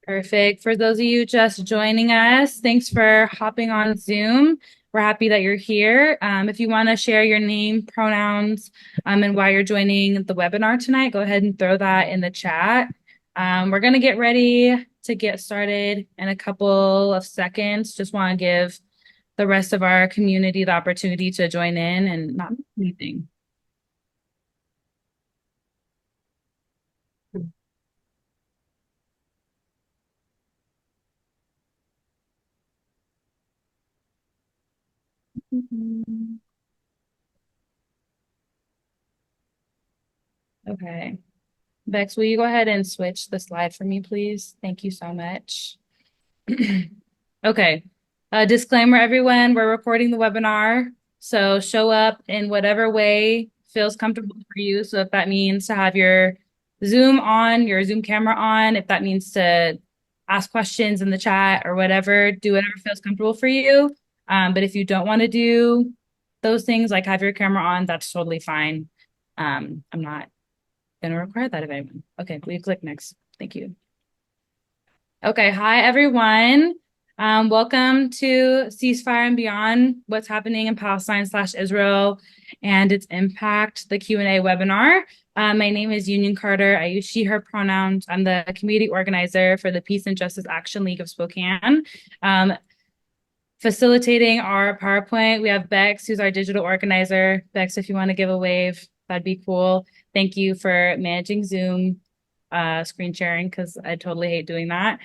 Perfect. For those of you just joining us, thanks for hopping on Zoom. We're happy that you're here. If you want to share your name, pronouns, and why you're joining the webinar tonight, go ahead and throw that in the chat. We're going to get ready to get started in a couple of seconds. Just want to give the rest of our community the opportunity to join in and not miss anything. Okay. Bex, will you go ahead and switch the slide for me, please? Thank you so much. Okay. Disclaimer, everyone, we're recording the webinar, so show up in whatever way feels comfortable for you. So if that means to have your Zoom on, your Zoom camera on, if that means to ask questions in the chat or whatever, do whatever feels comfortable for you. But if you don't want to do those things, like have your camera on, that's totally fine. I'm not going to require that of anyone. Okay, will you click next? Thank you. Okay, hi everyone. Welcome to Ceasefire and Beyond, what's happening in Palestine/Israel and its impact, the Q&A webinar. My name is Union Carter. I use she, her pronouns. I'm the community organizer for the Peace and Justice Action League of Spokane. Facilitating our PowerPoint, we have Bex, who's our digital organizer. Bex, if you want to give a wave, that'd be cool. Thank you for managing Zoom screen sharing, because I totally hate doing that.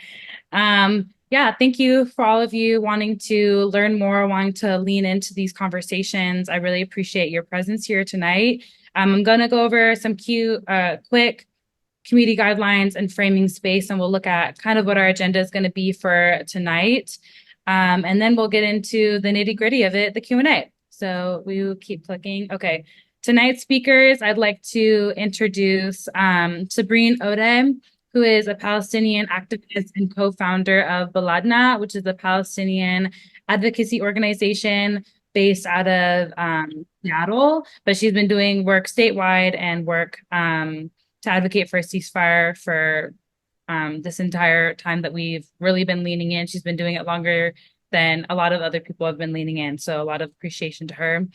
Yeah, thank you for all of you wanting to learn more, wanting to lean into these conversations. I really appreciate your presence here tonight. I'm going to go over some quick community guidelines and framing space, and we'll look at kind of what our agenda is going to be for tonight. And then we'll get into the nitty gritty of it, the Q&A. So we will keep clicking. Okay. Tonight's speakers, I'd like to introduce Sabrene Odeh, who is a Palestinian activist and co-founder of Baladna, which is a Palestinian advocacy organization based out of Seattle, but she's been doing work statewide and work to advocate for a ceasefire for this entire time that we've really been leaning in. She's been doing it longer than a lot of other people have been leaning in, so a lot of appreciation to her.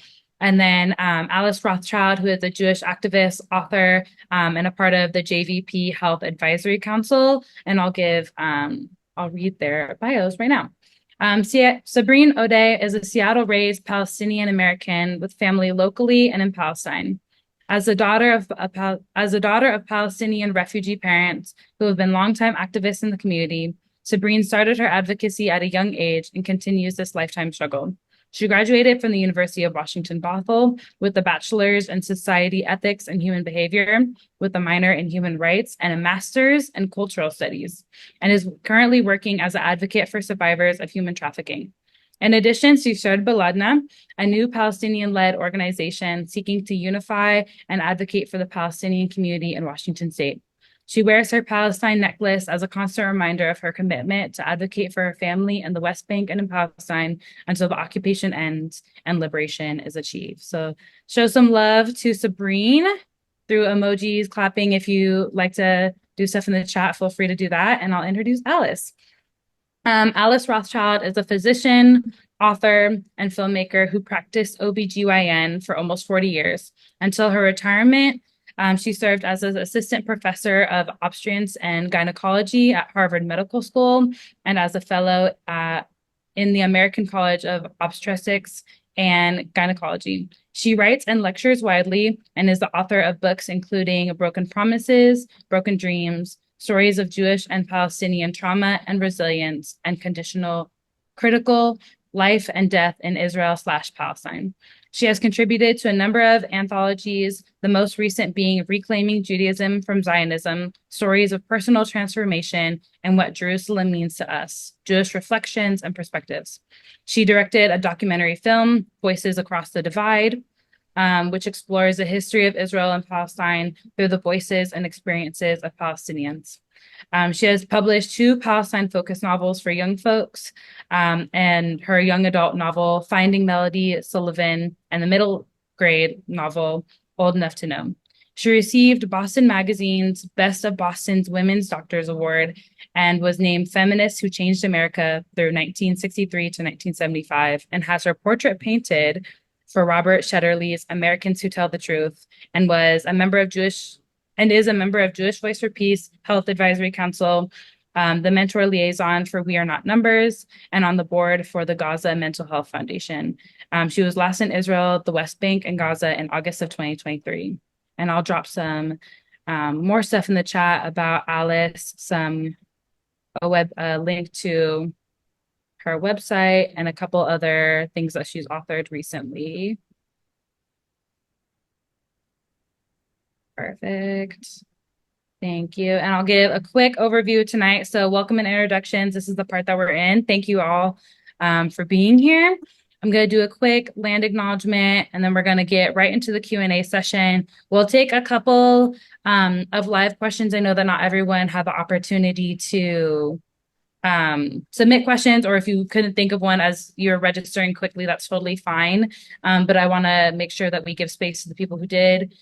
And then Alice Rothchild, who is a Jewish activist, author, and a part of the JVP Health Advisory Council. And I'll read their bios right now. Sabrene Odeh is a Seattle-raised Palestinian American with family locally and in Palestine. As a daughter of Palestinian refugee parents who have been longtime activists in the community, Sabrene started her advocacy at a young age and continues this lifetime struggle. She graduated from the University of Washington, Bothell with a bachelor's in society ethics and human behavior, with a minor in human rights and a master's in cultural studies, and is currently working as an advocate for survivors of human trafficking. In addition, she started Baladna, a new Palestinian-led organization seeking to unify and advocate for the Palestinian community in Washington state. She wears her Palestine necklace as a constant reminder of her commitment to advocate for her family in the West Bank and in Palestine until the occupation ends and liberation is achieved. So show some love to Sabrene through emojis, clapping. If you like to do stuff in the chat, feel free to do that. And I'll introduce Alice. Alice Rothchild is a physician, author, and filmmaker who practiced OBGYN for almost 40 years. Until her retirement, she served as an assistant professor of obstetrician and gynecology at Harvard Medical School and as a fellow in the American College of Obstetrics and Gynecology. She writes and lectures widely and is the author of books including Broken Promises, Broken Dreams, Stories of Jewish and Palestinian Trauma and Resilience, and Conditional Critical Life and Death in Israel/Palestine. She has contributed to a number of anthologies, the most recent being Reclaiming Judaism from Zionism, Stories of Personal Transformation and What Jerusalem Means to Us, Jewish Reflections and Perspectives. She directed a documentary film, Voices Across the Divide, which explores the history of Israel and Palestine through the voices and experiences of Palestinians. She has published 2 Palestine-focused novels for young folks, and her young adult novel, Finding Melody Sullivan, and the middle grade novel, Old Enough to Know. She received Boston Magazine's Best of Boston's Women's Doctors Award and was named Feminist Who Changed America through 1963 to 1975, and has her portrait painted for Robert Shetterly's Americans Who Tell the Truth, and was a member of Jewish and is a member of Jewish Voice for Peace Health Advisory Council, the mentor liaison for We Are Not Numbers, and on the board for the Gaza Mental Health Foundation. She was last in Israel, the West Bank, and Gaza in August of 2023. And I'll drop some more stuff in the chat about Alice, a link to her website, and a couple other things that she's authored recently. Perfect. Thank you. And I'll give a quick overview tonight. So welcome and introductions. This is the part that we're in. Thank you all for being here. I'm going to do a quick land acknowledgement, and then we're going to get right into the Q&A session. We'll take a couple of live questions. I know that not everyone had the opportunity to submit questions, or if you couldn't think of one as you're registering quickly, that's totally fine. But I want to make sure that we give space to the people who did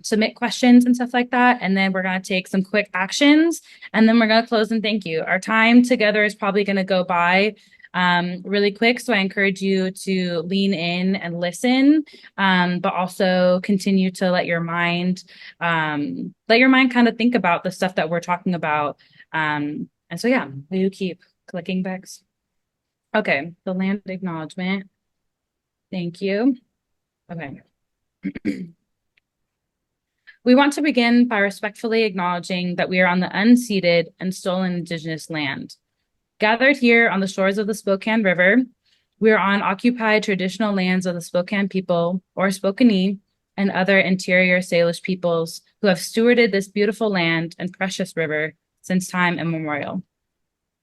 submit questions and stuff like that. And then we're going to take some quick actions, and then we're going to close and thank you. Our time together is probably going to go by really quick. So I encourage you to lean in and listen, but also continue to let your mind kind of think about the stuff that we're talking about. And so, yeah, will you keep clicking, Bex? Okay, the land acknowledgement. Thank you. Okay. We want to begin by respectfully acknowledging that we are on the unceded and stolen Indigenous land. Gathered here on the shores of the Spokane River, we are on occupied traditional lands of the Spokane people, or Spokanee, and other interior Salish peoples who have stewarded this beautiful land and precious river since time immemorial.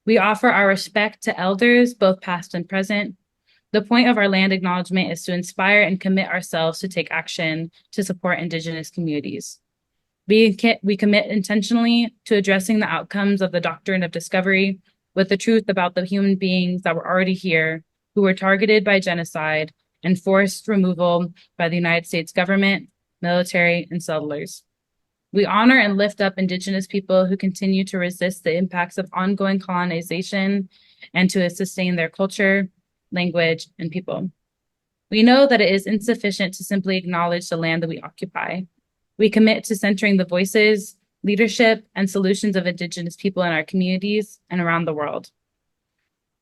We offer our respect to elders, both past and present. The point of our land acknowledgement is to inspire and commit ourselves to take action to support Indigenous communities. We commit intentionally to addressing the outcomes of the doctrine of discovery with the truth about the human beings that were already here, who were targeted by genocide and forced removal by the United States government, military, and settlers. We honor and lift up Indigenous people who continue to resist the impacts of ongoing colonization and to sustain their culture, language, and people. We know that it is insufficient to simply acknowledge the land that we occupy. We commit to centering the voices, leadership, and solutions of Indigenous people in our communities and around the world.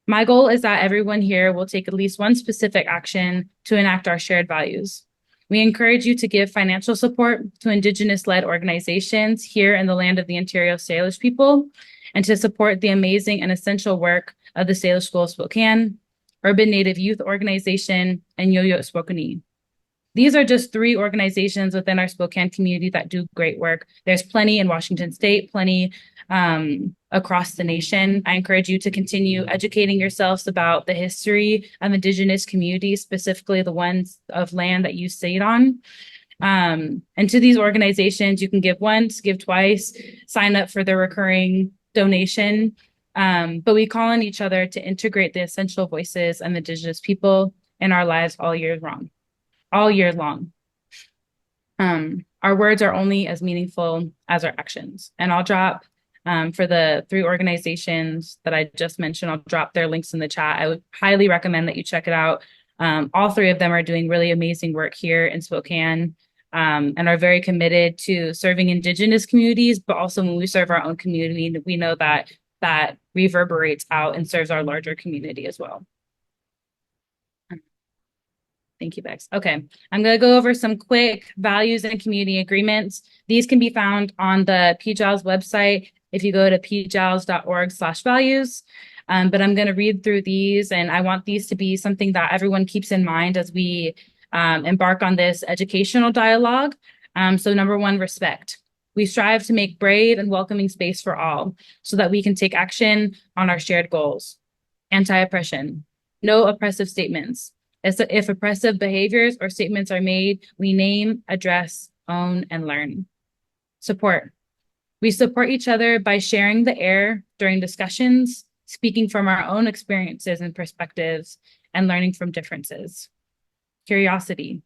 My goal is that everyone here will take at least one specific action to enact our shared values. We encourage you to give financial support to Indigenous-led organizations here in the land of the interior Salish people, and to support the amazing and essential work of the Salish School of Spokane, Urban Native Youth Organization, and Yo-Yo Spokanee. These are just 3 organizations within our Spokane community that do great work. There's plenty in Washington State, plenty across the nation. I encourage you to continue educating yourselves about the history of Indigenous communities, specifically the ones of land that you stayed on. And to these organizations, you can give once, give twice, sign up for their recurring donation. But we call on each other to integrate the essential voices of Indigenous people in our lives all year long. Our words are only as meaningful as our actions. And I'll drop, for the 3 organizations that I just mentioned, I'll drop their links in the chat. I would highly recommend that you check it out. All 3 of them are doing really amazing work here in Spokane, and are very committed to serving Indigenous communities, but also when we serve our own community, we know that that reverberates out and serves our larger community as well. Thank you, Bex. Okay, I'm going to go over some quick values and community agreements. These can be found on the PJALS website if you go to pjals.org/values. But I'm going to read through these, and I want these to be something that everyone keeps in mind as we embark on this educational dialogue. So number 1, respect. We strive to make brave and welcoming space for all so that we can take action on our shared goals. Anti-oppression. No oppressive statements. If oppressive behaviors or statements are made, we name, address, own, and learn. Support. We support each other by sharing the air during discussions, speaking from our own experiences and perspectives, and learning from differences. Curiosity.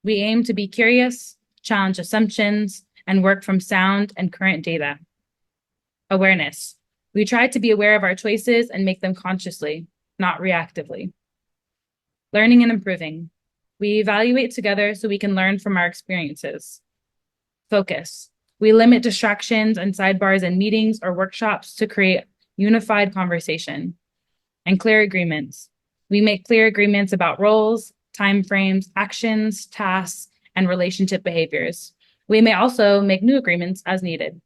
We aim to be curious, challenge assumptions, and work from sound and current data. Awareness. We try to be aware of our choices and make them consciously, not reactively. Learning and improving. We evaluate together so we can learn from our experiences. Focus. We limit distractions and sidebars in meetings or workshops to create unified conversation. And clear agreements. We make clear agreements about roles, timeframes, actions, tasks, and relationship behaviors. We may also make new agreements as needed.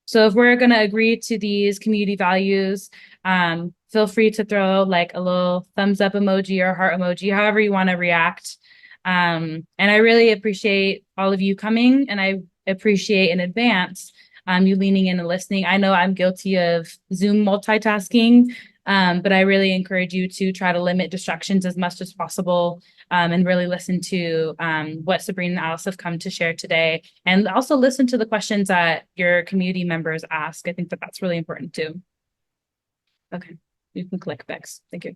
So if we're going to agree to these community values, feel free to throw like a little thumbs up emoji or heart emoji, however you want to react. And I really appreciate all of you coming, and I appreciate in advance you leaning in and listening. I know I'm guilty of Zoom multitasking, but I really encourage you to try to limit distractions as much as possible, and really listen to what Sabrene and Alice have come to share today, and also listen to the questions that your community members ask. I think that that's really important too. Okay, you can click, Bex. Thank you.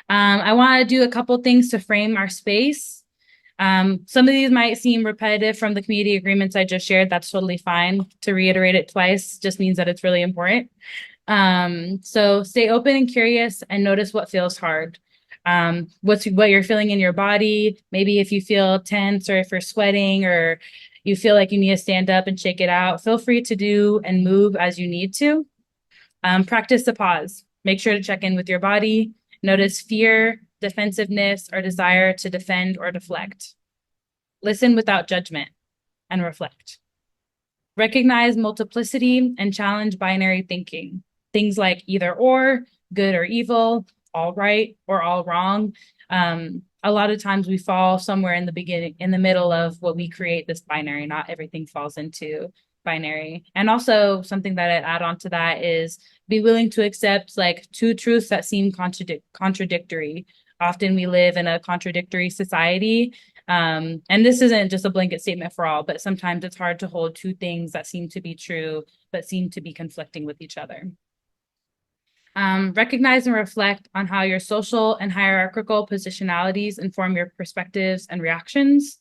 I want to do a couple things to frame our space. Some of these might seem repetitive from the community agreements I just shared. That's totally fine. To reiterate it twice just means that it's really important. So stay open and curious and notice what feels hard. What you're feeling in your body. Maybe if you feel tense or if you're sweating or you feel like you need to stand up and shake it out, feel free to do and move as you need to. Practice the pause. Make sure to check in with your body. Notice fear, defensiveness, or desire to defend or deflect. Listen without judgment and reflect. Recognize multiplicity and challenge binary thinking. Things like either or, good or evil, all right or all wrong. A lot of times we fall somewhere in the beginning, in the middle of what we create this binary. Not everything falls into binary. And also something that I'd add on to that is be willing to accept like two truths that seem contradictory. Often we live in a contradictory society. And this isn't just a blanket statement for all, but sometimes it's hard to hold two things that seem to be true, but seem to be conflicting with each other. Recognize and reflect on how your social and hierarchical positionalities inform your perspectives and reactions.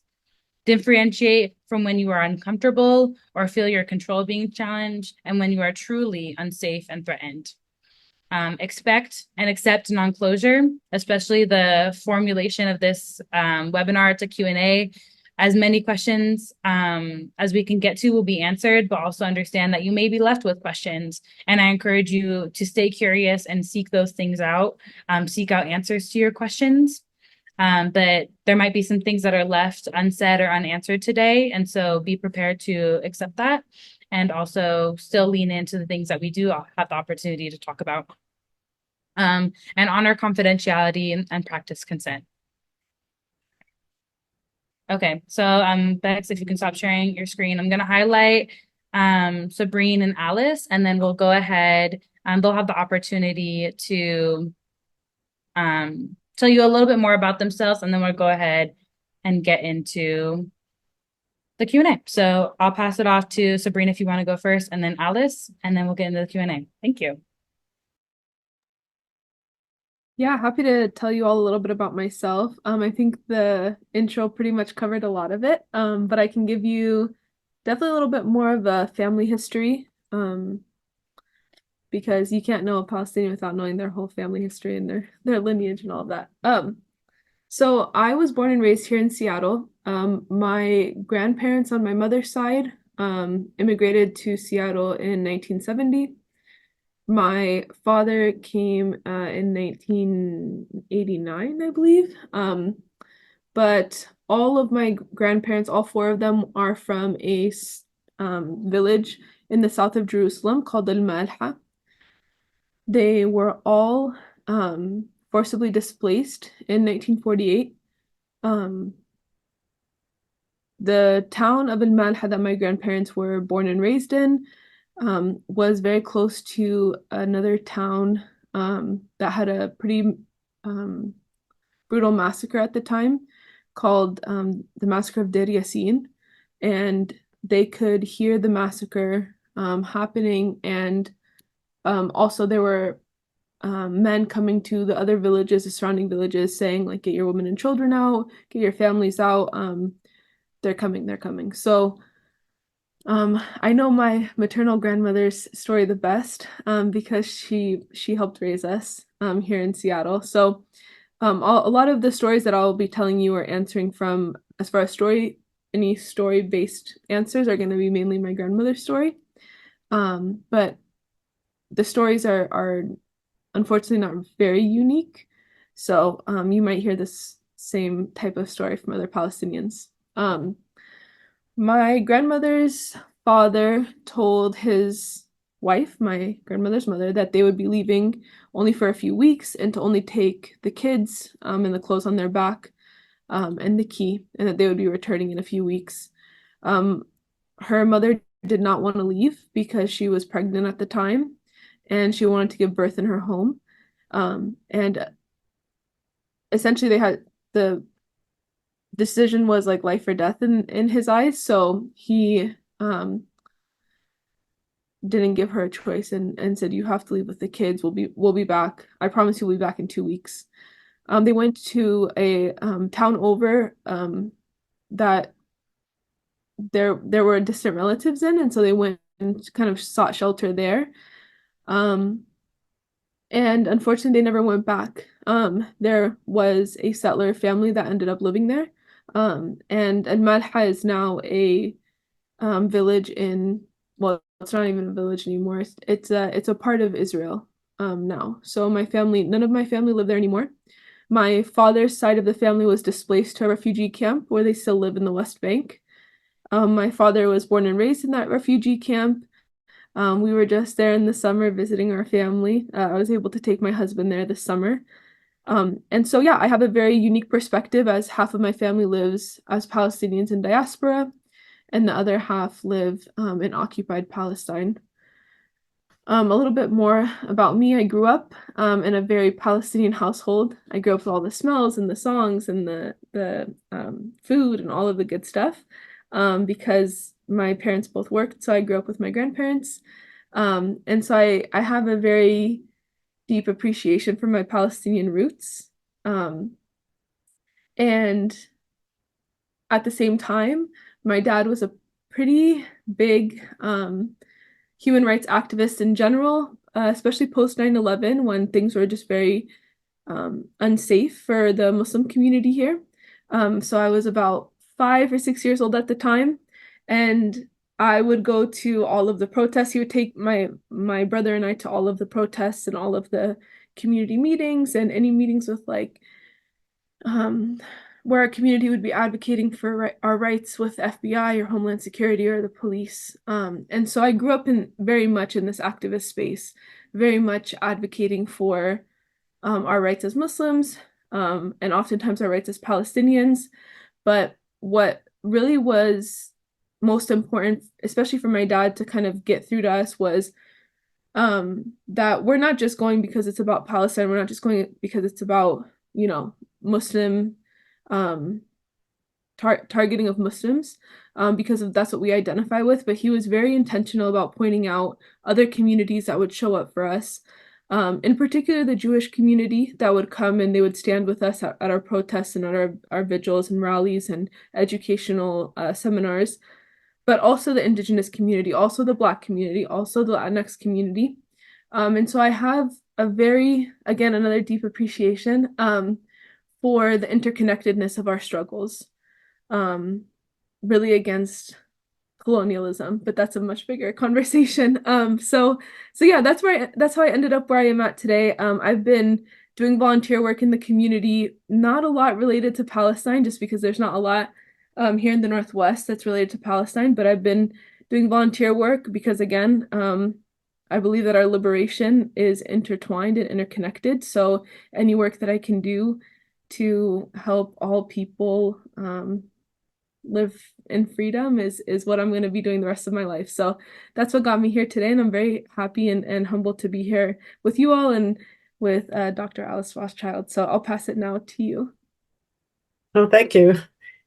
Differentiate from when you are uncomfortable or feel your control being challenged and when you are truly unsafe and threatened. Expect and accept non-closure, especially the formulation of this webinar. It's a Q&A. As many questions as we can get to will be answered, but also understand that you may be left with questions. And I encourage you to stay curious and seek those things out, seek out answers to your questions. But there might be some things that are left unsaid or unanswered today. And so be prepared to accept that and also still lean into the things that we do have the opportunity to talk about. And honor confidentiality and practice consent. Okay, so Bex, if you can stop sharing your screen, I'm going to highlight Sabrene and Alice, and then we'll go ahead. They'll have the opportunity to tell you a little bit more about themselves, and then we'll go ahead and get into the Q&A. So I'll pass it off to Sabrene if you want to go first, and then Alice, and then we'll get into the Q&A. Thank you. Yeah, happy to tell you all a little bit about myself. I think the intro pretty much covered a lot of it, but I can give you definitely a little bit more of a family history, because you can't know a Palestinian without knowing their whole family history and their lineage and all of that. So I was born and raised here in Seattle. My grandparents on my mother's side immigrated to Seattle in 1970. My father came in 1989, I believe. But all of my grandparents, all four of them, are from a village in the south of Jerusalem called Al-Malha. They were all forcibly displaced in 1948. The town of Al-Malha that my grandparents were born and raised in was very close to another town that had a pretty brutal massacre at the time called the Massacre of Deir Yassin. And they could hear the massacre happening, and also there were men coming to the other villages, the surrounding villages, saying like, get your women and children out, get your families out. They're coming, they're coming. So I know my maternal grandmother's story the best because she helped raise us here in Seattle. So a lot of the stories that I'll be telling you or answering from, as far as any story-based answers are going to be mainly my grandmother's story. But the stories are unfortunately not very unique. So you might hear this same type of story from other Palestinians. My grandmother's father told his wife, my grandmother's mother, that they would be leaving only for a few weeks and to only take the kids and the clothes on their back and the key, and that they would be returning in a few weeks. Um, Her mother did not want to leave because she was pregnant at the time and she wanted to give birth in her home. And essentially, they had the decision was like life or death in his eyes. So he didn't give her a choice and said, "You have to leave with the kids. We'll be back. I promise you we'll be back in 2 weeks." They went to a town over that there were distant relatives in, and so they went and kind of sought shelter there. Um, and unfortunately, they never went back. There was a settler family that ended up living there. And Al-Malha is now a village in, well, it's not even a village anymore. It's a part of Israel now. So none of my family live there anymore. My father's side of the family was displaced to a refugee camp where they still live in the West Bank. My father was born and raised in that refugee camp. We were just there in the summer visiting our family. I was able to take my husband there this summer. And so, yeah, I have a very unique perspective as half of my family lives as Palestinians in diaspora, and the other half live in occupied Palestine. A little bit more about me. I grew up in a very Palestinian household. I grew up with all the smells and the songs and the food and all of the good stuff because my parents both worked. So I grew up with my grandparents. And so I have a very deep appreciation for my Palestinian roots. And at the same time, my dad was a pretty big human rights activist in general, especially post 9/11 when things were just very unsafe for the Muslim community here. So I was about 5 or 6 years old at the time, and I would go to all of the protests. He would take my brother and I to all of the protests and all of the community meetings and any meetings with like um, where our community would be advocating for our rights with FBI or Homeland Security or the police. And so I grew up in very much in this activist space, very much advocating for our rights as Muslims, and oftentimes our rights as Palestinians. But what really was most important, especially for my dad to kind of get through to us, was that we're not just going because it's about Palestine. We're not just going because it's about, Muslim targeting of Muslims, because that's what we identify with. But he was very intentional about pointing out other communities that would show up for us. In particular, the Jewish community that would come and they would stand with us at our protests and at our vigils and rallies and educational seminars, but also the Indigenous community, also the Black community, also the Latinx community. And so I have again, another deep appreciation for the interconnectedness of our struggles, really against colonialism, but that's a much bigger conversation. So yeah, that's how I ended up where I am at today. I've been doing volunteer work in the community, not a lot related to Palestine, just because there's not a lot here in the Northwest that's related to Palestine, but I've been doing volunteer work because again, I believe that our liberation is intertwined and interconnected. So any work that I can do to help all people live in freedom is what I'm going to be doing the rest of my life. So that's what got me here today, and I'm very happy and humbled to be here with you all and with Dr. Alice Rothchild. So I'll pass it now to you. Oh, thank you.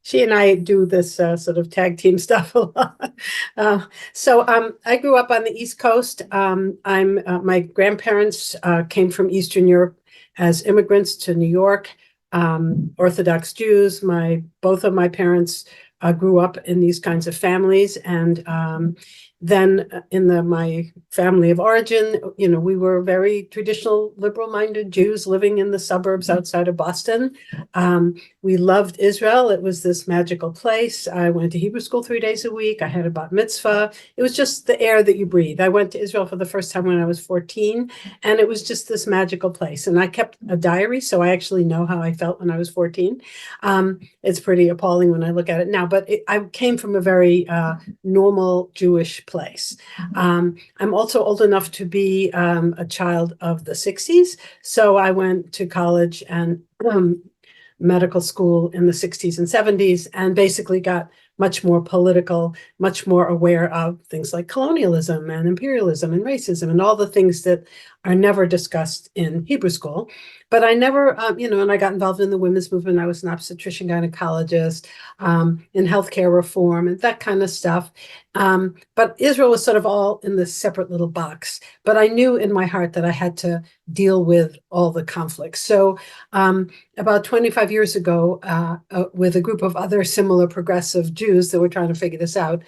She and I do this sort of tag team stuff a lot. I grew up on the East Coast. My grandparents came from Eastern Europe as immigrants to New York, Orthodox Jews. Both of my parents grew up in these kinds of families, and then in my family of origin, we were very traditional, liberal-minded Jews living in the suburbs outside of Boston. We loved Israel. It was this magical place. I went to Hebrew school 3 days a week. I had a bat mitzvah. It was just the air that you breathe. I went to Israel for the first time when I was 14, and it was just this magical place. And I kept a diary, so I actually know how I felt when I was 14. It's pretty appalling when I look at it now, but I came from a very normal Jewish place. I'm also old enough to be a child of the 60s. So I went to college and medical school in the 60s and 70s, and basically got much more political, much more aware of things like colonialism and imperialism and racism and all the things that are never discussed in Hebrew school. But I never, and I got involved in the women's movement. I was an obstetrician gynecologist, in healthcare reform and that kind of stuff. But Israel was sort of all in this separate little box. But I knew in my heart that I had to deal with all the conflicts. So about 25 years ago, with a group of other similar progressive Jews that were trying to figure this out,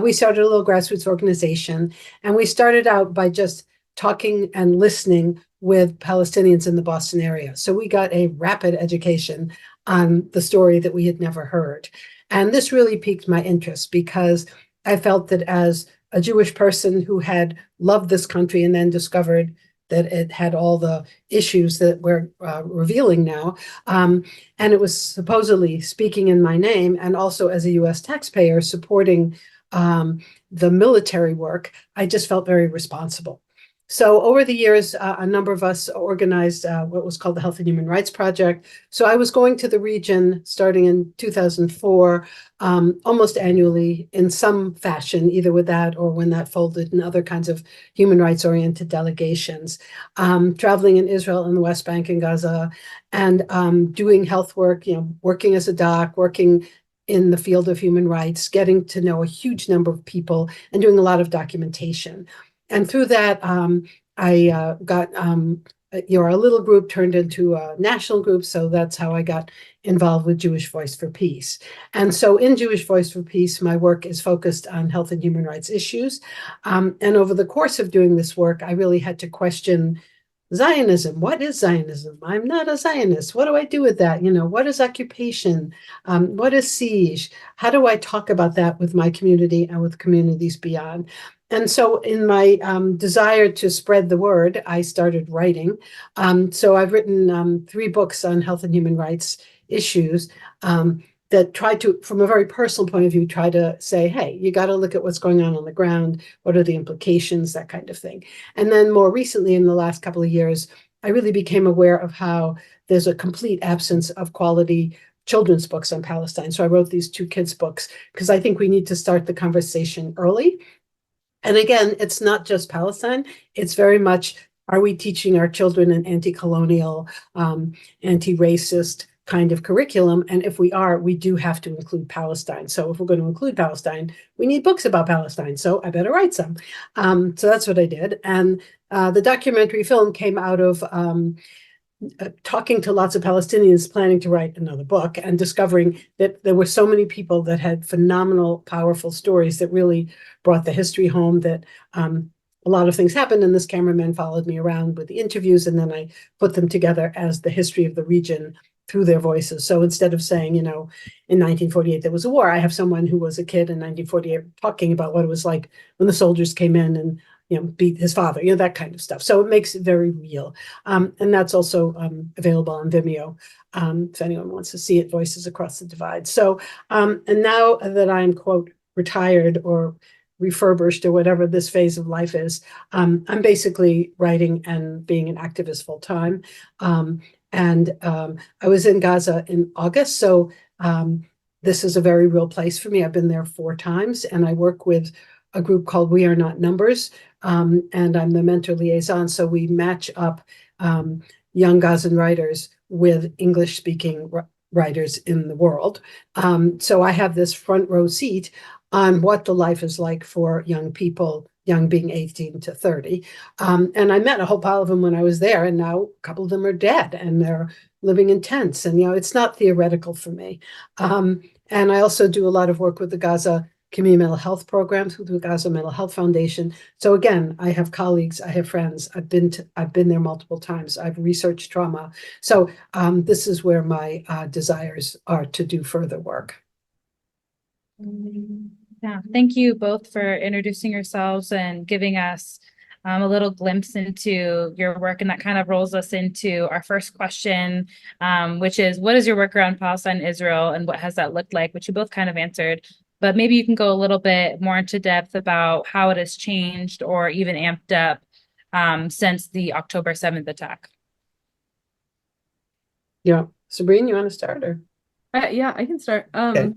we started a little grassroots organization. And we started out by just talking and listening with Palestinians in the Boston area. So we got a rapid education on the story that we had never heard. And this really piqued my interest because I felt that as a Jewish person who had loved this country and then discovered that it had all the issues that we're revealing now, and it was supposedly speaking in my name, and also as a US taxpayer supporting the military work, I just felt very responsible. So over the years, a number of us organized what was called the Health and Human Rights Project. So I was going to the region starting in 2004, almost annually in some fashion, either with that or when that folded in other kinds of human rights oriented delegations, traveling in Israel and the West Bank and Gaza, and doing health work, working as a doc, working in the field of human rights, getting to know a huge number of people and doing a lot of documentation. And through that, I got a little group turned into a national group. So that's how I got involved with Jewish Voice for Peace. And so in Jewish Voice for Peace, my work is focused on health and human rights issues. And over the course of doing this work, I really had to question Zionism. What is Zionism? I'm not a Zionist. What do I do with that? What is occupation? What is siege? How do I talk about that with my community and with communities beyond? And so in my desire to spread the word, I started writing. So I've written 3 books on health and human rights issues that try to, from a very personal point of view, try to say, hey, you got to look at what's going on the ground. What are the implications, that kind of thing. And then more recently, in the last couple of years, I really became aware of how there's a complete absence of quality children's books on Palestine. So I wrote these 2 kids' books because I think we need to start the conversation early. And again, it's not just Palestine. It's very much, are we teaching our children an anti-colonial, anti-racist kind of curriculum? And if we are, we do have to include Palestine. So if we're going to include Palestine, we need books about Palestine. So I better write some. So that's what I did. And the documentary film came out of talking to lots of Palestinians planning to write another book and discovering that there were so many people that had phenomenal, powerful stories that really brought the history home, that a lot of things happened, and this cameraman followed me around with the interviews, and then I put them together as the history of the region through their voices. So instead of saying, in 1948 there was a war, I have someone who was a kid in 1948 talking about what it was like when the soldiers came in and beat his father, that kind of stuff. So it makes it very real. And that's also available on Vimeo if anyone wants to see it, Voices Across the Divide. So, and now that I'm, quote, retired or refurbished or whatever this phase of life is, I'm basically writing and being an activist full time. And I was in Gaza in August. So this is a very real place for me. I've been there 4 times, and I work with a group called We Are Not Numbers, and I'm the mentor liaison. So we match up young Gazan writers with English-speaking writers in the world. So I have this front row seat on what the life is like for young people, young being 18 to 30. And I met a whole pile of them when I was there, and now a couple of them are dead and they're living in tents. And, it's not theoretical for me. And I also do a lot of work with the Gaza community mental health programs with the Gaza Mental Health Foundation. So again, I have colleagues, I have friends. I've been there multiple times. I've researched trauma. So this is where my desires are to do further work. Yeah, thank you both for introducing yourselves and giving us a little glimpse into your work. And that kind of rolls us into our first question, which is, what is your work around Palestine and Israel, and what has that looked like, which you both kind of answered. But maybe you can go a little bit more into depth about how it has changed or even amped up since the October 7th attack. Yeah. Sabrene, you want to start? Or? Yeah, I can start. Okay.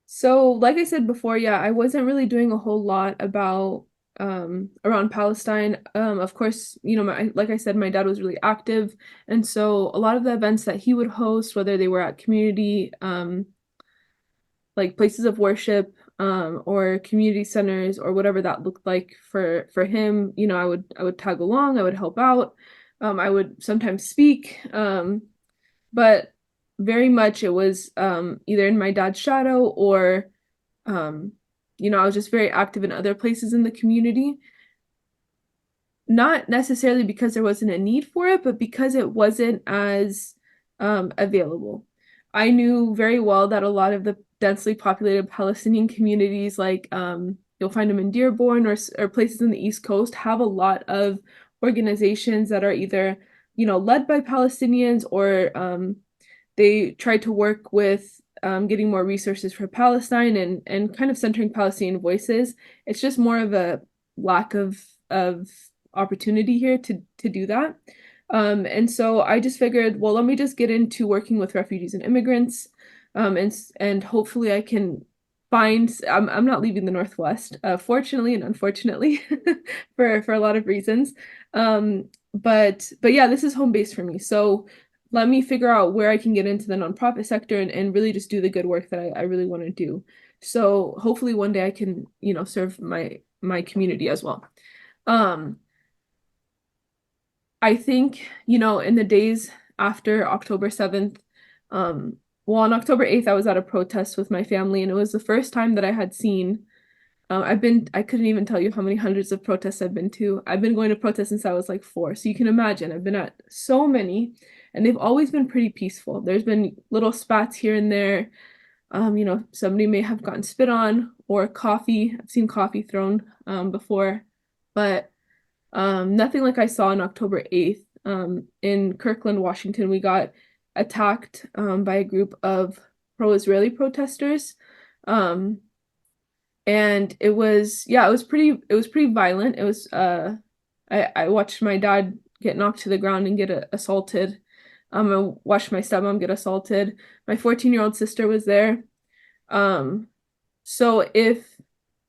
So like I said before, yeah, I wasn't really doing a whole lot about around Palestine. Of course, like I said, my dad was really active, and so a lot of the events that he would host, whether they were at community like places of worship or community centers or whatever that looked like for him, I would tag along, I would help out. I would sometimes speak, but very much it was either in my dad's shadow or I was just very active in other places in the community. Not necessarily because there wasn't a need for it, but because it wasn't as available. I knew very well that a lot of the densely populated Palestinian communities, like you'll find them in Dearborn or places in the East Coast, have a lot of organizations that are either, led by Palestinians or they tried to work with getting more resources for Palestine and kind of centering Palestinian voices. It's just more of a lack of opportunity here to do that. And so I just figured, well, let me just get into working with refugees and immigrants, and hopefully I can find. I'm not leaving the Northwest, fortunately and unfortunately, for a lot of reasons. But yeah, this is home base for me. So let me figure out where I can get into the nonprofit sector and really just do the good work that I really want to do. So hopefully one day I can, serve my community as well. I think, in the days after October 7th, well, on October 8th, I was at a protest with my family, and it was the first time that I had seen. I couldn't even tell you how many hundreds of protests I've been to. I've been going to protests since I was like 4. So you can imagine, I've been at so many, and they've always been pretty peaceful. There's been little spats here and there. Somebody may have gotten spit on or coffee. I've seen coffee thrown before, but nothing like I saw on October 8th. In Kirkland, Washington, we got attacked by a group of pro-Israeli protesters. And it was pretty violent. It was I watched my dad get knocked to the ground and get assaulted. I watched my stepmom get assaulted. My 14-year-old sister was there. So if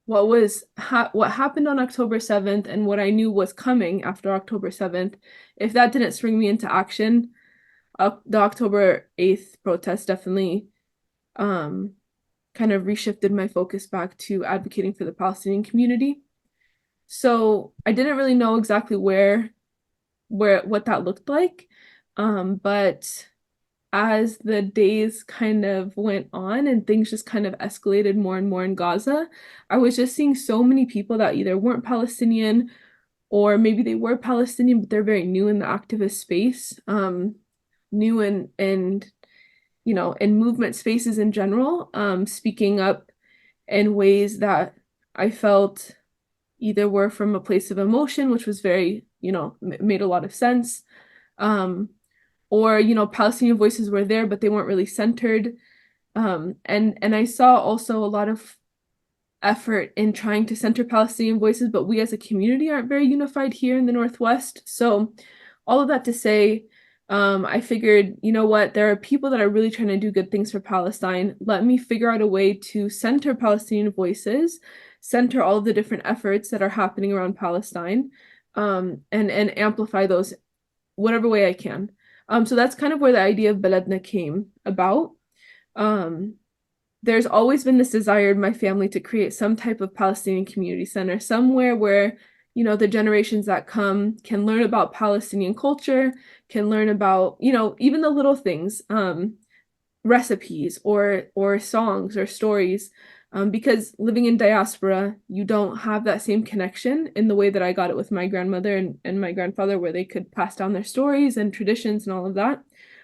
what happened on October 7th and what I knew was coming after October 7th, if that didn't spring me into action, the October 8th protest definitely kind of reshifted my focus back to advocating for the Palestinian community. So I didn't really know exactly what that looked like. But as the days kind of went on and things just kind of escalated more and more in Gaza, I was just seeing so many people that either weren't Palestinian or maybe they were Palestinian, but they're very new in the activist space, new and in movement spaces in general, speaking up in ways that I felt either were from a place of emotion, which was very, made a lot of sense, or, Palestinian voices were there, but they weren't really centered. And I saw also a lot of effort in trying to center Palestinian voices, but we as a community aren't very unified here in the Northwest. So all of that to say, I figured, you know what, there are people that are really trying to do good things for Palestine. Let me figure out a way to center Palestinian voices, center all of the different efforts that are happening around Palestine, and amplify those whatever way I can. So that's kind of where the idea of Baladna came about. There's always been this desire in my family to create some type of Palestinian community center, somewhere where, you know, the generations that come can learn about Palestinian culture, can learn about, you know, even the little things, recipes or songs or stories. Because living in diaspora, you don't have that same connection in the way that I got it with my grandmother and my grandfather, where they could pass down their stories and traditions and all of that.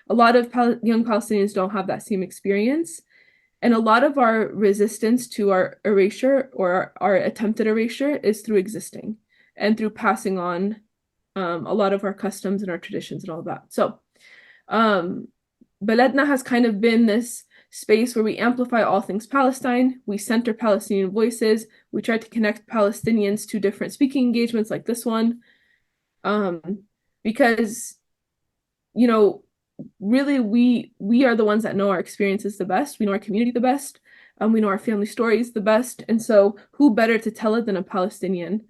A lot of young Palestinians don't have that same experience. And a lot of our resistance to our erasure or our attempted erasure is through existing and through passing on a lot of our customs and our traditions and all of that. So Baladna has kind of been this space where we amplify all things Palestine, we center Palestinian voices, we try to connect Palestinians to different speaking engagements like this one, because, you know, really we are the ones that know our experiences the best, we know our community the best, we know our family stories the best, and so who better to tell it than a Palestinian?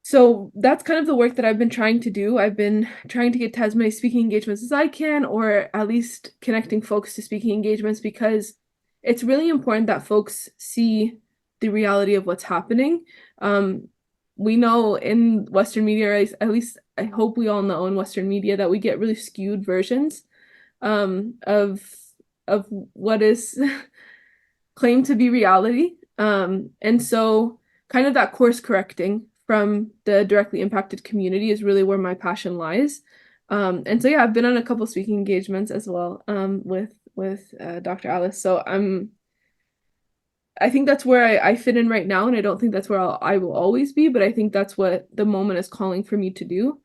So that's kind of the work that I've been trying to do. I've been trying to get to as many speaking engagements as I can, or at least connecting folks to speaking engagements, because it's really important that folks see the reality of what's happening. We know in Western media, or at least I hope we all know in Western media, that we get really skewed versions of what is claimed to be reality. And so kind of that course correcting from the directly impacted community is really where my passion lies. And so yeah, I've been on a couple speaking engagements as well with Dr. Alice. So I think that's where I fit in right now, and I don't think that's where I will always be, but I think that's what the moment is calling for me to do.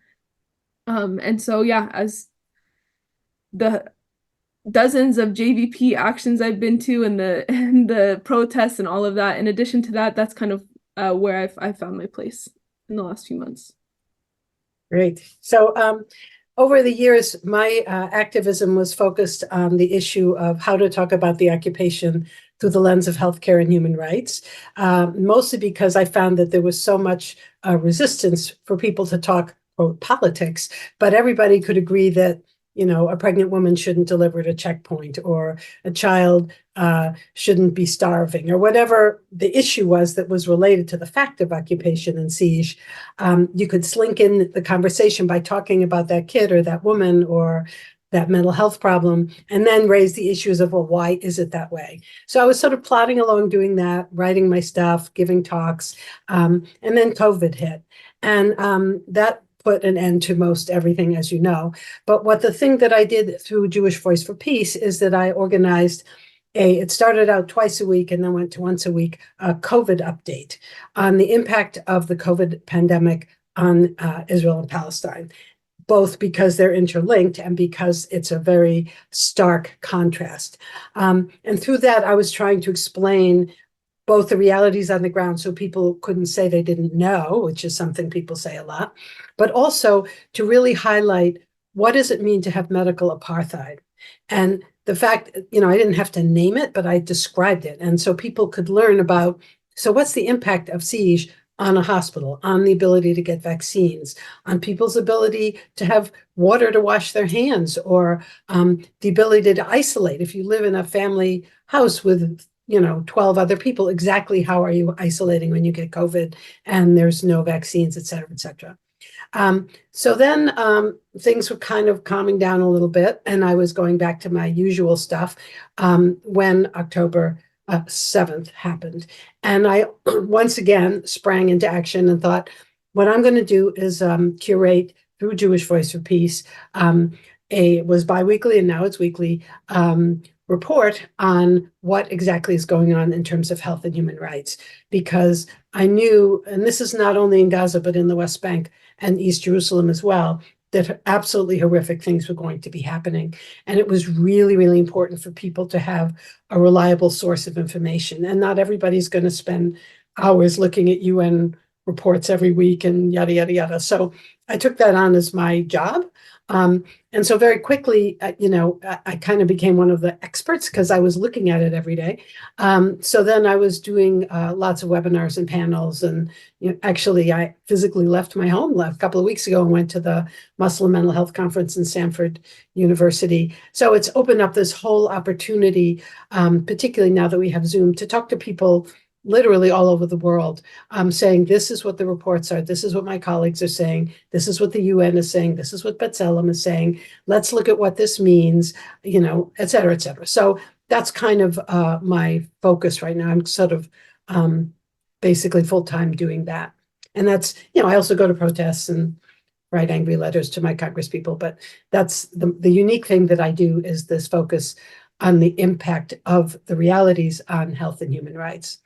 And so yeah, as the dozens of JVP actions I've been to and the protests and all of that, in addition to that, that's kind of where I've found my place in the last few months. Great. So over the years, my activism was focused on the issue of how to talk about the occupation through the lens of healthcare and human rights, mostly because I found that there was so much resistance for people to talk quote, politics, but everybody could agree that, you know, a pregnant woman shouldn't deliver at a checkpoint, or a child shouldn't be starving, or whatever the issue was that was related to the fact of occupation and siege. You could slink in the conversation by talking about that kid or that woman or that mental health problem, and then raise the issues of, well, why is it that way? So I was sort of plodding along doing that, writing my stuff, giving talks, and then COVID hit. And that put an end to most everything, as you know. But what the thing that I did through Jewish Voice for Peace is that I organized it started out twice a week and then went to once a week, a COVID update on the impact of the COVID pandemic on Israel and Palestine, both because they're interlinked and because it's a very stark contrast. And through that, I was trying to explain both the realities on the ground so people couldn't say they didn't know, which is something people say a lot, but also to really highlight what does it mean to have medical apartheid. And the fact, you know, I didn't have to name it, but I described it. And so people could learn about, so what's the impact of siege on a hospital, on the ability to get vaccines, on people's ability to have water to wash their hands, or the ability to isolate. If you live in a family house with 12 other people, exactly how are you isolating when you get COVID and there's no vaccines, et cetera, et cetera. So then things were kind of calming down a little bit, and I was going back to my usual stuff when October 7th happened. And I once again sprang into action and thought, what I'm going to do is curate through Jewish Voice for Peace. It was biweekly and now it's weekly, report on what exactly is going on in terms of health and human rights, because I knew, and this is not only in Gaza, but in the West Bank and East Jerusalem as well, that absolutely horrific things were going to be happening. And it was really, really important for people to have a reliable source of information. And not everybody's going to spend hours looking at UN reports every week and yada, yada, yada. So I took that on as my job. And so very quickly, I kind of became one of the experts because I was looking at it every day. So then I was doing lots of webinars and panels. And actually, I physically left my home a couple of weeks ago and went to the Muslim Mental Health Conference in Stanford University. So it's opened up this whole opportunity, particularly now that we have Zoom, to talk to people literally all over the world, saying, this is what the reports are. This is what my colleagues are saying. This is what the UN is saying. This is what B'Tselem is saying. Let's look at what this means, et cetera, et cetera. So that's kind of my focus right now. I'm sort of basically full-time doing that. And that's, I also go to protests and write angry letters to my congresspeople, but that's the unique thing that I do is this focus on the impact of the realities on health and human rights.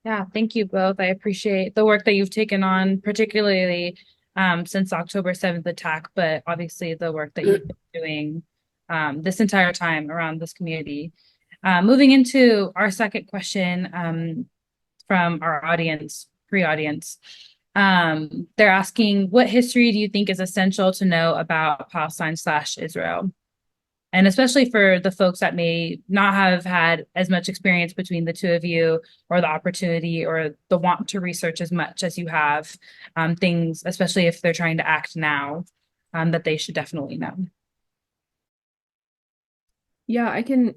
Yeah, thank you both. I appreciate the work that you've taken on, particularly since October 7th attack, but obviously the work that you've been doing this entire time around this community. Moving into our second question from our audience, pre-audience. They're asking, what history do you think is essential to know about Palestine/Israel? And especially for the folks that may not have had as much experience between the two of you, or the opportunity or the want to research as much as you have, things, especially if they're trying to act now, that they should definitely know. Yeah, I can,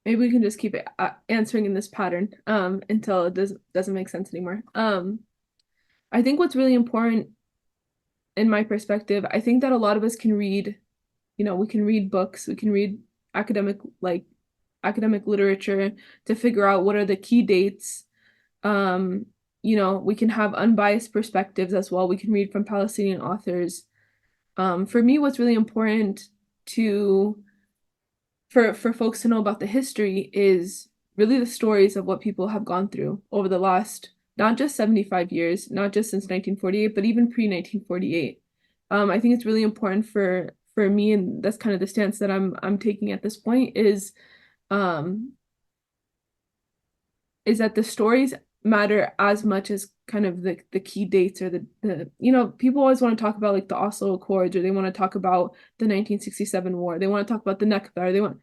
maybe we can just keep it answering in this pattern until it doesn't make sense anymore. I think what's really important in my perspective, I think that a lot of us can read, we can read books, we can read academic literature to figure out what are the key dates. We can have unbiased perspectives as well. We can read from Palestinian authors. For me, what's really important for folks to know about the history is really the stories of what people have gone through over the last, not just 75 years, not just since 1948, but even pre-1948. I think it's really important for me, and that's kind of the stance that I'm taking at this point, is that the stories matter as much as kind of the key dates, or the people always want to talk about like the Oslo Accords, or they want to talk about the 1967 war, they want to talk about the Nakba,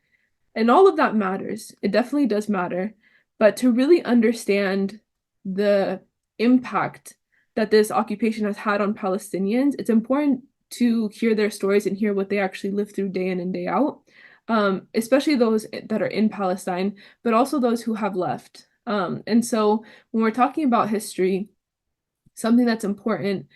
and all of that matters. It definitely does matter, but to really understand the impact that this occupation has had on Palestinians, it's important to hear their stories and hear what they actually live through day in and day out, especially those that are in Palestine, but also those who have left. And so when we're talking about history, something that's important,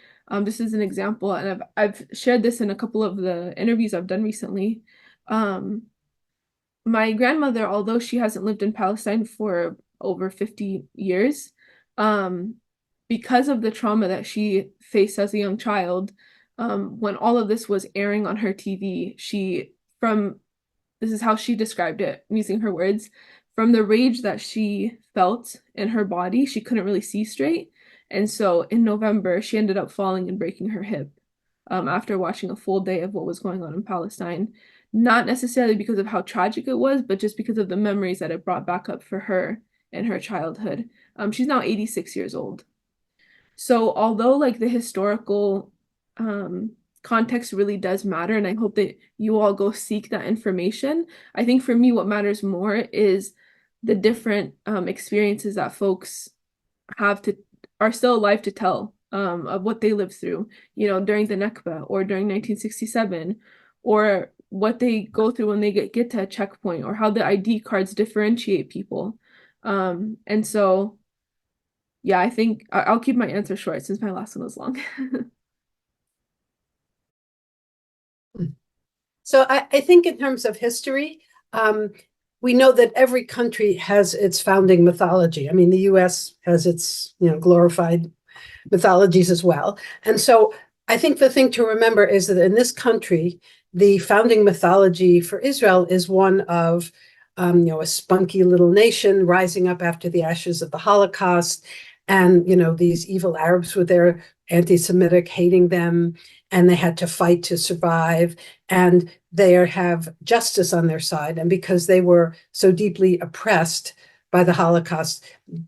this is an example, and I've shared this in a couple of the interviews I've done recently. My grandmother, although she hasn't lived in Palestine for over 50 years, because of the trauma that she faced as a young child, when all of this was airing on her TV, this is how she described it, using her words, from the rage that she felt in her body, she couldn't really see straight. And so in November, she ended up falling and breaking her hip after watching a full day of what was going on in Palestine. Not necessarily because of how tragic it was, but just because of the memories that it brought back up for her in her childhood. She's now 86 years old. So although like the historical context really does matter, and I hope that you all go seek that information, I think for me what matters more is the different experiences that folks are still alive to tell of what they lived through, during the Nakba or during 1967, or what they go through when they get to a checkpoint, or how the ID cards differentiate people. And so, yeah, I think I'll keep my answer short since my last one was long. So I think in terms of history, we know that every country has its founding mythology. I mean, the US has its, glorified mythologies as well. And so I think the thing to remember is that in this country, the founding mythology for Israel is one of, a spunky little nation rising up after the ashes of the Holocaust. And, these evil Arabs with their anti-Semitic, hating them, and they had to fight to survive. And they have justice on their side. And because they were so deeply oppressed, by the Holocaust,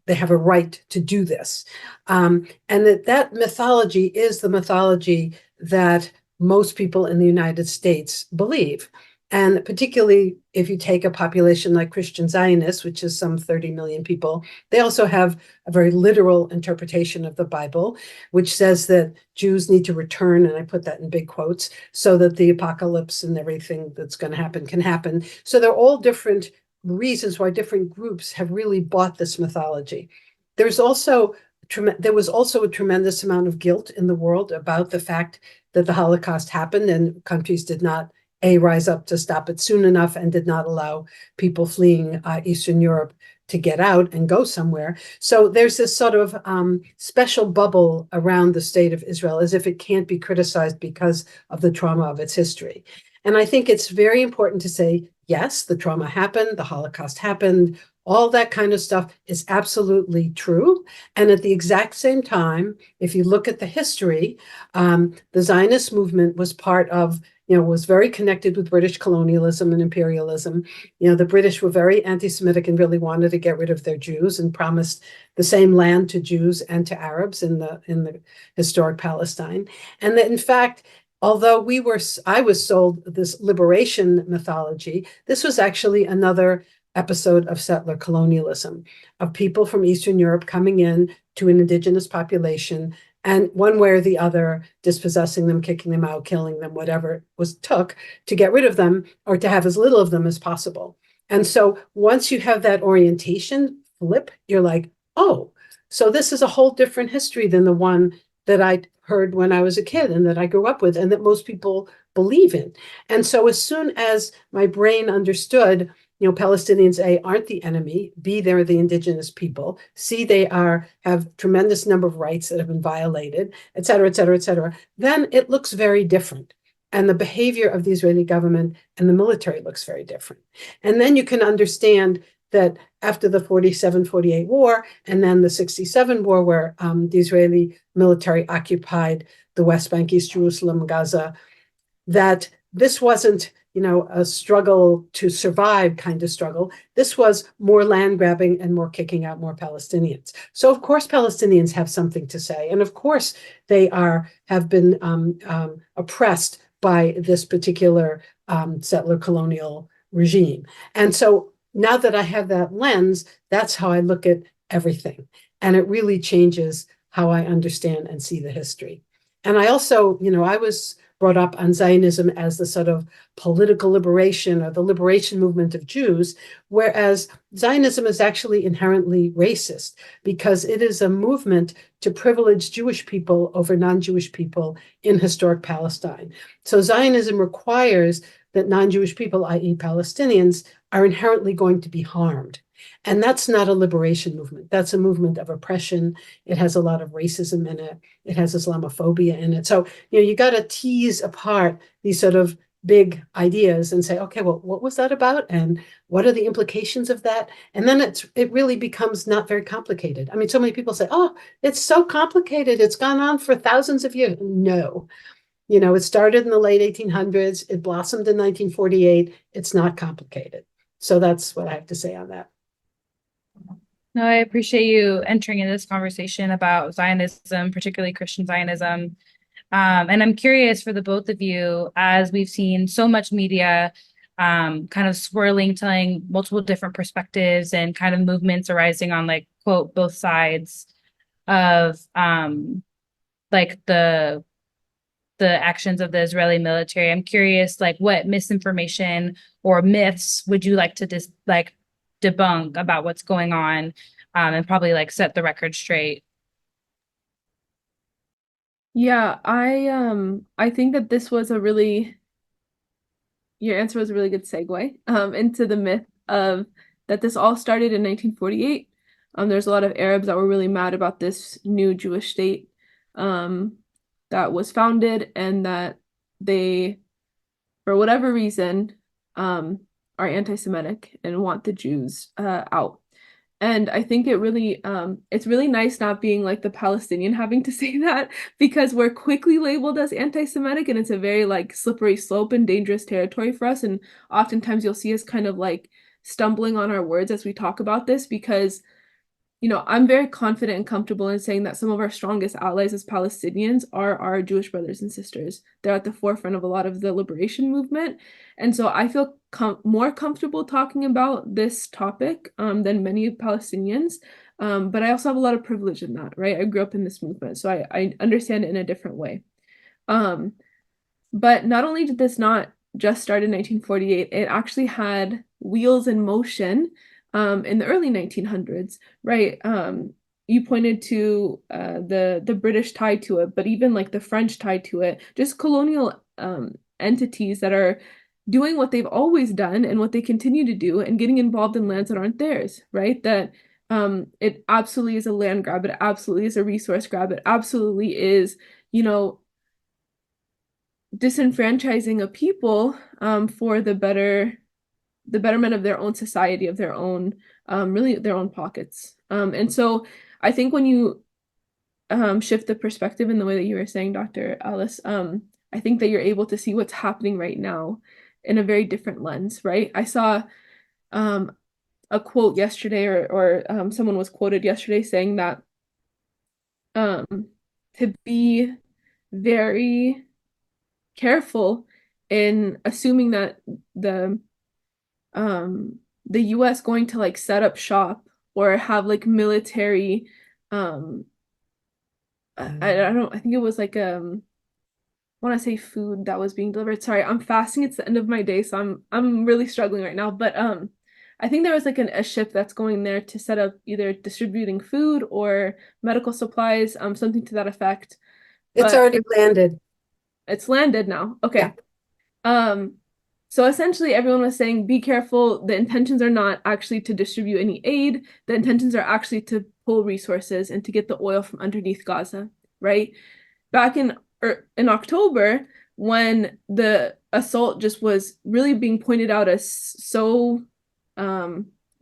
they have a right to do this. And that mythology is the mythology that most people in the United States believe. And particularly if you take a population like Christian Zionists, which is some 30 million people, they also have a very literal interpretation of the Bible, which says that Jews need to return, and I put that in big quotes, so that the apocalypse and everything that's going to happen can happen. So they're all different reasons why different groups have really bought this mythology. There was also a tremendous amount of guilt in the world about the fact that the Holocaust happened and countries did not rise up to stop it soon enough and did not allow people fleeing Eastern Europe to get out and go somewhere. So there's this sort of special bubble around the state of Israel, as if it can't be criticized because of the trauma of its history. And I think it's very important to say, yes, the trauma happened, the Holocaust happened, all that kind of stuff is absolutely true. And at the exact same time, if you look at the history, the Zionist movement was part of, was very connected with British colonialism and imperialism. The British were very anti-Semitic and really wanted to get rid of their Jews and promised the same land to Jews and to Arabs in the historic Palestine. And that, in fact, although I was sold this liberation mythology, this was actually another episode of settler colonialism, of people from Eastern Europe coming in to an indigenous population and one way or the other dispossessing them, kicking them out, killing them, whatever it took to get rid of them or to have as little of them as possible. And so once you have that orientation flip, you're like, oh, so this is a whole different history than the one that I heard when I was a kid and that I grew up with and that most people believe in. And so as soon as my brain understood, Palestinians, A, aren't the enemy, B, they're the indigenous people, C, they have tremendous number of rights that have been violated, et cetera, et cetera, et cetera, then it looks very different. And the behavior of the Israeli government and the military looks very different. And then you can understand that after the 47-48 war and then the 67 war, where the Israeli military occupied the West Bank, East Jerusalem, Gaza, that this wasn't a struggle to survive kind of struggle. This was more land grabbing and more kicking out more Palestinians. So of course, Palestinians have something to say. And of course, they have been oppressed by this particular settler colonial regime. And so now that I have that lens, that's how I look at everything. And it really changes how I understand and see the history. And I also, I was brought up on Zionism as the sort of political liberation or the liberation movement of Jews, whereas Zionism is actually inherently racist because it is a movement to privilege Jewish people over non-Jewish people in historic Palestine. So Zionism requires that non-Jewish people, i.e. Palestinians, are inherently going to be harmed. And that's not a liberation movement. That's a movement of oppression. It has a lot of racism in it. It has Islamophobia in it. So, you got to tease apart these sort of big ideas and say, okay, well, what was that about? And what are the implications of that? And then it really becomes not very complicated. I mean, so many people say, oh, it's so complicated. It's gone on for thousands of years. No. It started in the late 1800s. It blossomed in 1948. It's not complicated. So that's what I have to say on that. No, I appreciate you entering into this conversation about Zionism, particularly Christian Zionism. And I'm curious for the both of you, as we've seen so much media kind of swirling, telling multiple different perspectives and kind of movements arising on, like, quote, both sides of like the actions of the Israeli military. I'm curious, like, what misinformation or myths would you like to debunk about what's going on, and probably like set the record straight? Yeah, I think that your answer was a really good segue into the myth of that this all started in 1948. There's a lot of Arabs that were really mad about this new Jewish state that was founded, and that they, for whatever reason, are anti-Semitic and want the Jews out. And I think it's really nice not being like the Palestinian having to say that, because we're quickly labeled as anti-Semitic and it's a very like slippery slope and dangerous territory for us. And oftentimes you'll see us kind of like stumbling on our words as we talk about this, because I'm very confident and comfortable in saying that some of our strongest allies as Palestinians are our Jewish brothers and sisters. They're at the forefront of a lot of the liberation movement. And so I feel more comfortable talking about this topic than many Palestinians. But I also have a lot of privilege in that, right? I grew up in this movement, so I understand it in a different way. But not only did this not just start in 1948, it actually had wheels in motion in the early 1900s, right? You pointed to the British tied to it, but even like the French tied to it, just colonial entities that are doing what they've always done and what they continue to do and getting involved in lands that aren't theirs, right? That it absolutely is a land grab, it absolutely is a resource grab, it absolutely is, disenfranchising a people for the betterment of their own society, of their own really their own pockets. And so I think when you shift the perspective in the way that you were saying, Dr. Alice, I think that you're able to see what's happening right now in a very different lens, right? I saw a quote yesterday, or someone was quoted yesterday saying that to be very careful in assuming that the US going to like set up shop or have like military I don't, I think it was like I want to say food that was being delivered. Sorry, I'm fasting. It's the end of my day, so I'm really struggling right now. But I think there was like a ship that's going there to set up either distributing food or medical supplies, something to that effect. It's But already landed. it's landed now. Okay. Yeah. So essentially everyone was saying, be careful. The intentions are not actually to distribute any aid. The intentions are actually to pull resources and to get the oil from underneath Gaza, right? Back in October, when the assault just was really being pointed out as so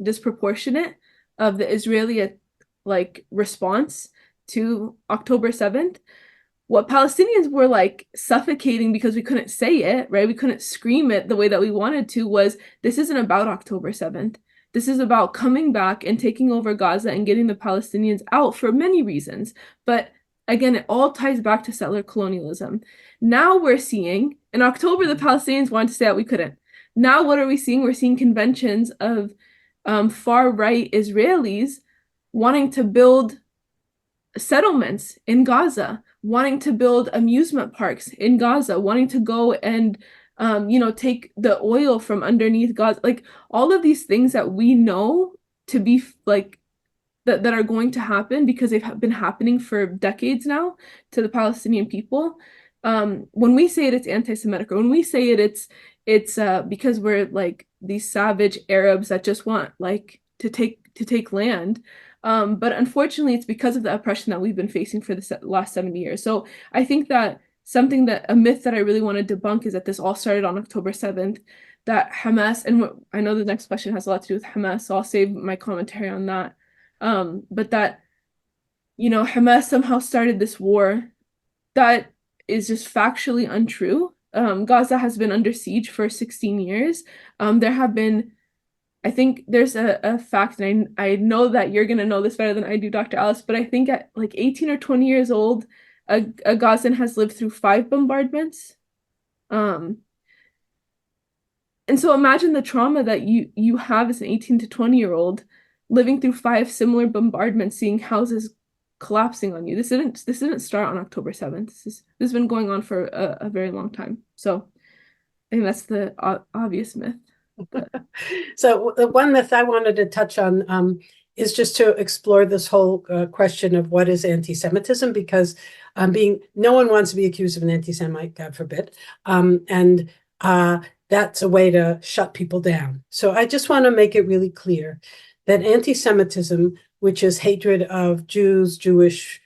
disproportionate of the Israeli like response to October 7th, what Palestinians were like suffocating because we couldn't say it, right? We couldn't scream it the way that we wanted to, was this isn't about October 7th. This is about coming back and taking over Gaza and getting the Palestinians out for many reasons. But again, it all ties back to settler colonialism. Now we're seeing, in October, the Palestinians wanted to say that we couldn't. Now what are we seeing? We're seeing conventions of far-right Israelis wanting to build settlements in Gaza, wanting to build amusement parks in Gaza, wanting to go and take the oil from underneath Gaza, like all of these things that we know to be like that are going to happen because they've been happening for decades now to the Palestinian people. When we say it, it's anti-Semitic, or when we say it, it's because we're like these savage Arabs that just want like to take land. But unfortunately, it's because of the oppression that we've been facing for the last 70 years. So I think that a myth that I really want to debunk is that this all started on October 7th, that Hamas, and I know the next question has a lot to do with Hamas, so I'll save my commentary on that. But that, Hamas somehow started this war, that is just factually untrue. Gaza has been under siege for 16 years. There have been, I think there's a fact, and I know that you're going to know this better than I do, Dr. Alice, but I think at like 18 or 20 years old, a Gazan has lived through 5 bombardments. And so imagine the trauma that you have as an 18 to 20-year-old living through 5 similar bombardments, seeing houses collapsing on you. This didn't start on October 7th. This has been going on for a very long time. So I think that's the obvious myth. So the one myth I wanted to touch on is just to explore this whole question of what is anti-Semitism, because no one wants to be accused of an anti-Semite, God forbid, and that's a way to shut people down. So I just want to make it really clear that anti-Semitism, which is hatred of Jews, Jewish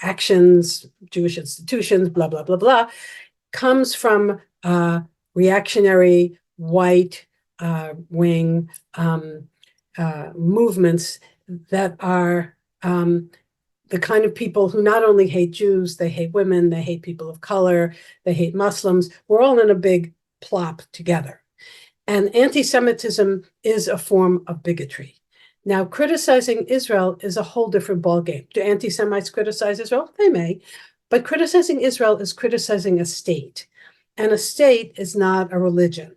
actions, Jewish institutions, blah, blah, blah, blah, comes from reactionary white wing movements that are the kind of people who not only hate Jews, they hate women, they hate people of color, they hate Muslims. We're all in a big plop together. And anti-Semitism is a form of bigotry. Now, criticizing Israel is a whole different ballgame. Do anti-Semites criticize Israel? They may. But criticizing Israel is criticizing a state. And a state is not a religion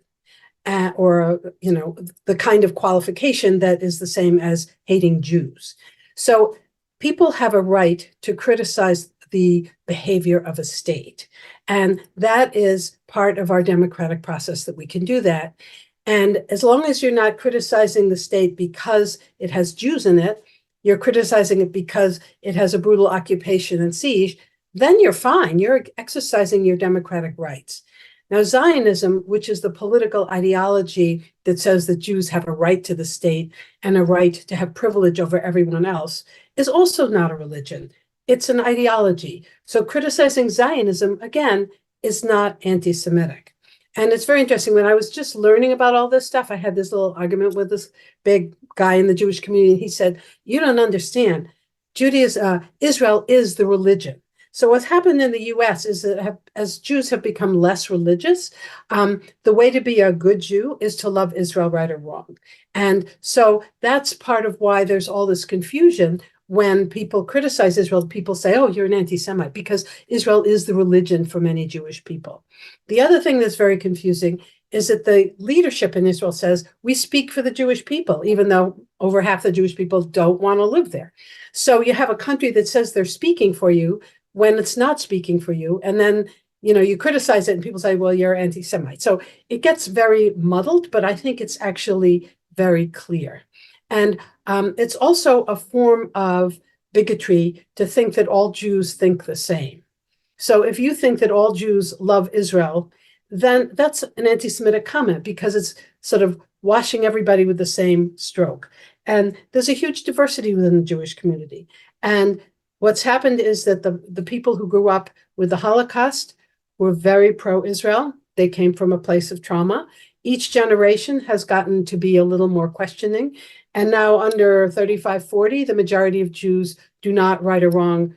or, the kind of qualification that is the same as hating Jews. So people have a right to criticize the behavior of a state. And that is part of our democratic process that we can do that. And as long as you're not criticizing the state because it has Jews in it, you're criticizing it because it has a brutal occupation and siege, then you're fine. You're exercising your democratic rights. Now, Zionism, which is the political ideology that says that Jews have a right to the state and a right to have privilege over everyone else, is also not a religion. It's an ideology. So criticizing Zionism, again, is not anti-Semitic. And it's very interesting. When I was just learning about all this stuff, I had this little argument with this big guy in the Jewish community. He said, "You don't understand. Israel is the religion." So what's happened in the US is that as Jews have become less religious, the way to be a good Jew is to love Israel, right or wrong. And so that's part of why there's all this confusion when people criticize Israel. People say, "Oh, you're an anti-Semite," because Israel is the religion for many Jewish people. The other thing that's very confusing is that the leadership in Israel says, "We speak for the Jewish people," even though over half the Jewish people don't want to live there. So you have a country that says they're speaking for you when it's not speaking for you. And then, you criticize it and people say, "Well, you're anti-Semite." So it gets very muddled, but I think it's actually very clear. And it's also a form of bigotry to think that all Jews think the same. So if you think that all Jews love Israel, then that's an anti-Semitic comment because it's sort of washing everybody with the same stroke. And there's a huge diversity within the Jewish community. And what's happened is that the people who grew up with the Holocaust were very pro-Israel. They came from a place of trauma. Each generation has gotten to be a little more questioning. And now under 3540, the majority of Jews do not, right or wrong,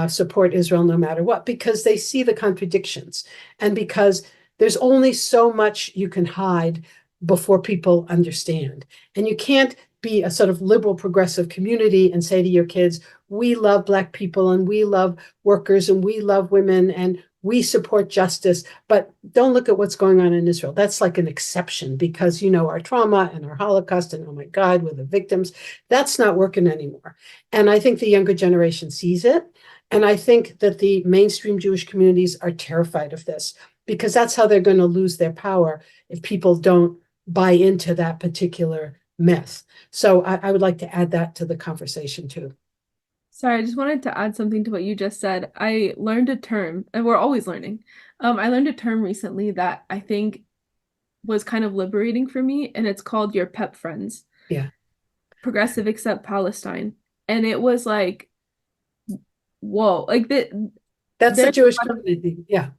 support Israel no matter what, because they see the contradictions and because there's only so much you can hide before people understand. And you can't be a sort of liberal progressive community and say to your kids, "We love Black people and we love workers and we love women and we support justice, but don't look at what's going on in Israel." That's like an exception because, our trauma and our Holocaust and, oh my God, we're the victims. That's not working anymore. And I think the younger generation sees it. And I think that the mainstream Jewish communities are terrified of this because that's how they're going to lose their power if people don't buy into that particular myth. So I would like to add that to the conversation too. Sorry, I just wanted to add something to what you just said. I learned a term, and we're always learning. I learned a term recently that I think was kind of liberating for me, and it's called your PEP friends. Yeah. Progressive Except Palestine. And it was like, whoa, like That's the there's Jewish a lot of, community. Yeah.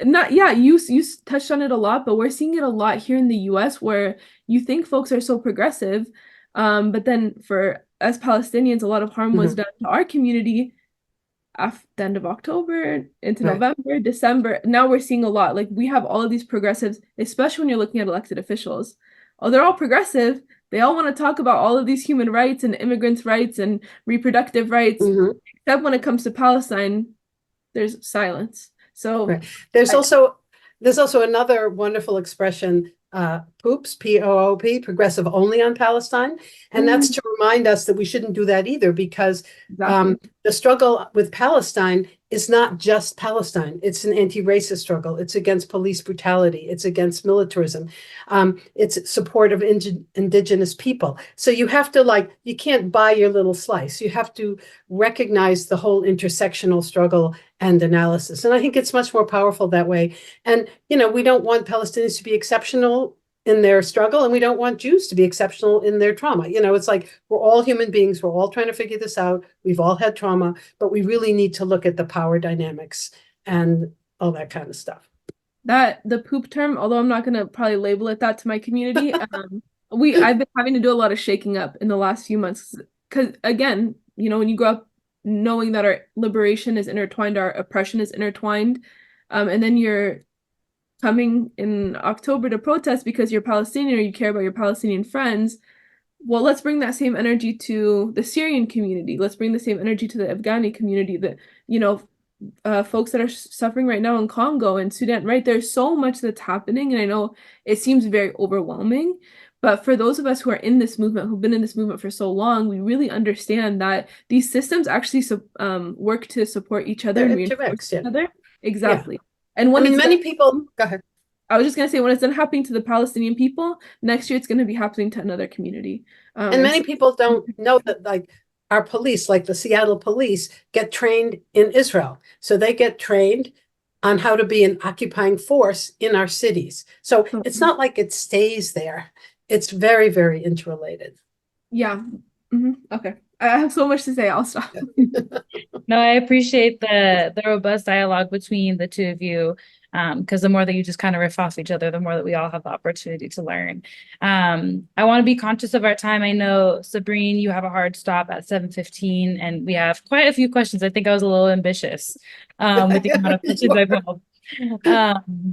not, yeah, you touched on it a lot, but we're seeing it a lot here in the US where you think folks are so progressive, but then for as Palestinians, a lot of harm was done to our community at the end of October into Right. November, December. Now we're seeing a lot. Like we have all of these progressives, especially when you're looking at elected officials. Oh, they're all progressive. They all want to talk about all of these human rights and immigrants' rights and reproductive rights. Except when it comes to Palestine, there's silence. So right. There's also another wonderful expression, POOP, P-O-O-P, progressive only on Palestine. And that's to remind us that we shouldn't do that either because the struggle with Palestine is not just Palestine. It's an anti-racist struggle. It's against police brutality. It's against militarism. It's support of indigenous people. So you have to you can't buy your little slice. You have to recognize the whole intersectional struggle and analysis. And I think it's much more powerful that way. And, we don't want Palestinians to be exceptional in their struggle, and we don't want Jews to be exceptional in their trauma. It's like we're all human beings. We're all trying to figure this out. We've all had trauma, but we really need to look at the power dynamics and all that kind of stuff. That the poop term, although I'm not going to probably label it that to my community, I've been having to do a lot of shaking up in the last few months because again, when you grow up knowing that our liberation is intertwined, our oppression is intertwined, and then you're coming in October to protest because you're Palestinian or you care about your Palestinian friends, well, let's bring that same energy to the Syrian community. Let's bring the same energy to the Afghani community, folks that are suffering right now in Congo and Sudan, right? There's so much that's happening, and I know it seems very overwhelming, but for those of us who are in this movement, who've been in this movement for so long, we really understand that these systems actually work to support each other They're and reinforce intermixed, each yeah. other. Yeah. Exactly. And I when mean, it's many done, people, go ahead. I was just gonna say when it's done happening to the Palestinian people, next year it's gonna be happening to another community. And And many so people don't know that, like, our police, like the Seattle police, get trained in Israel. So they get trained on how to be an occupying force in our cities. So it's not like it stays there. It's very, very interrelated. yeah. Okay. I have so much to say. I'll stop. No, I appreciate the robust dialogue between the two of you. Because the more that you just kind of riff off each other, the more that we all have the opportunity to learn. I want to be conscious of our time. I know, Sabrene, you have a hard stop at 7:15, and we have quite a few questions. I think I was a little ambitious with the amount of questions I pulled.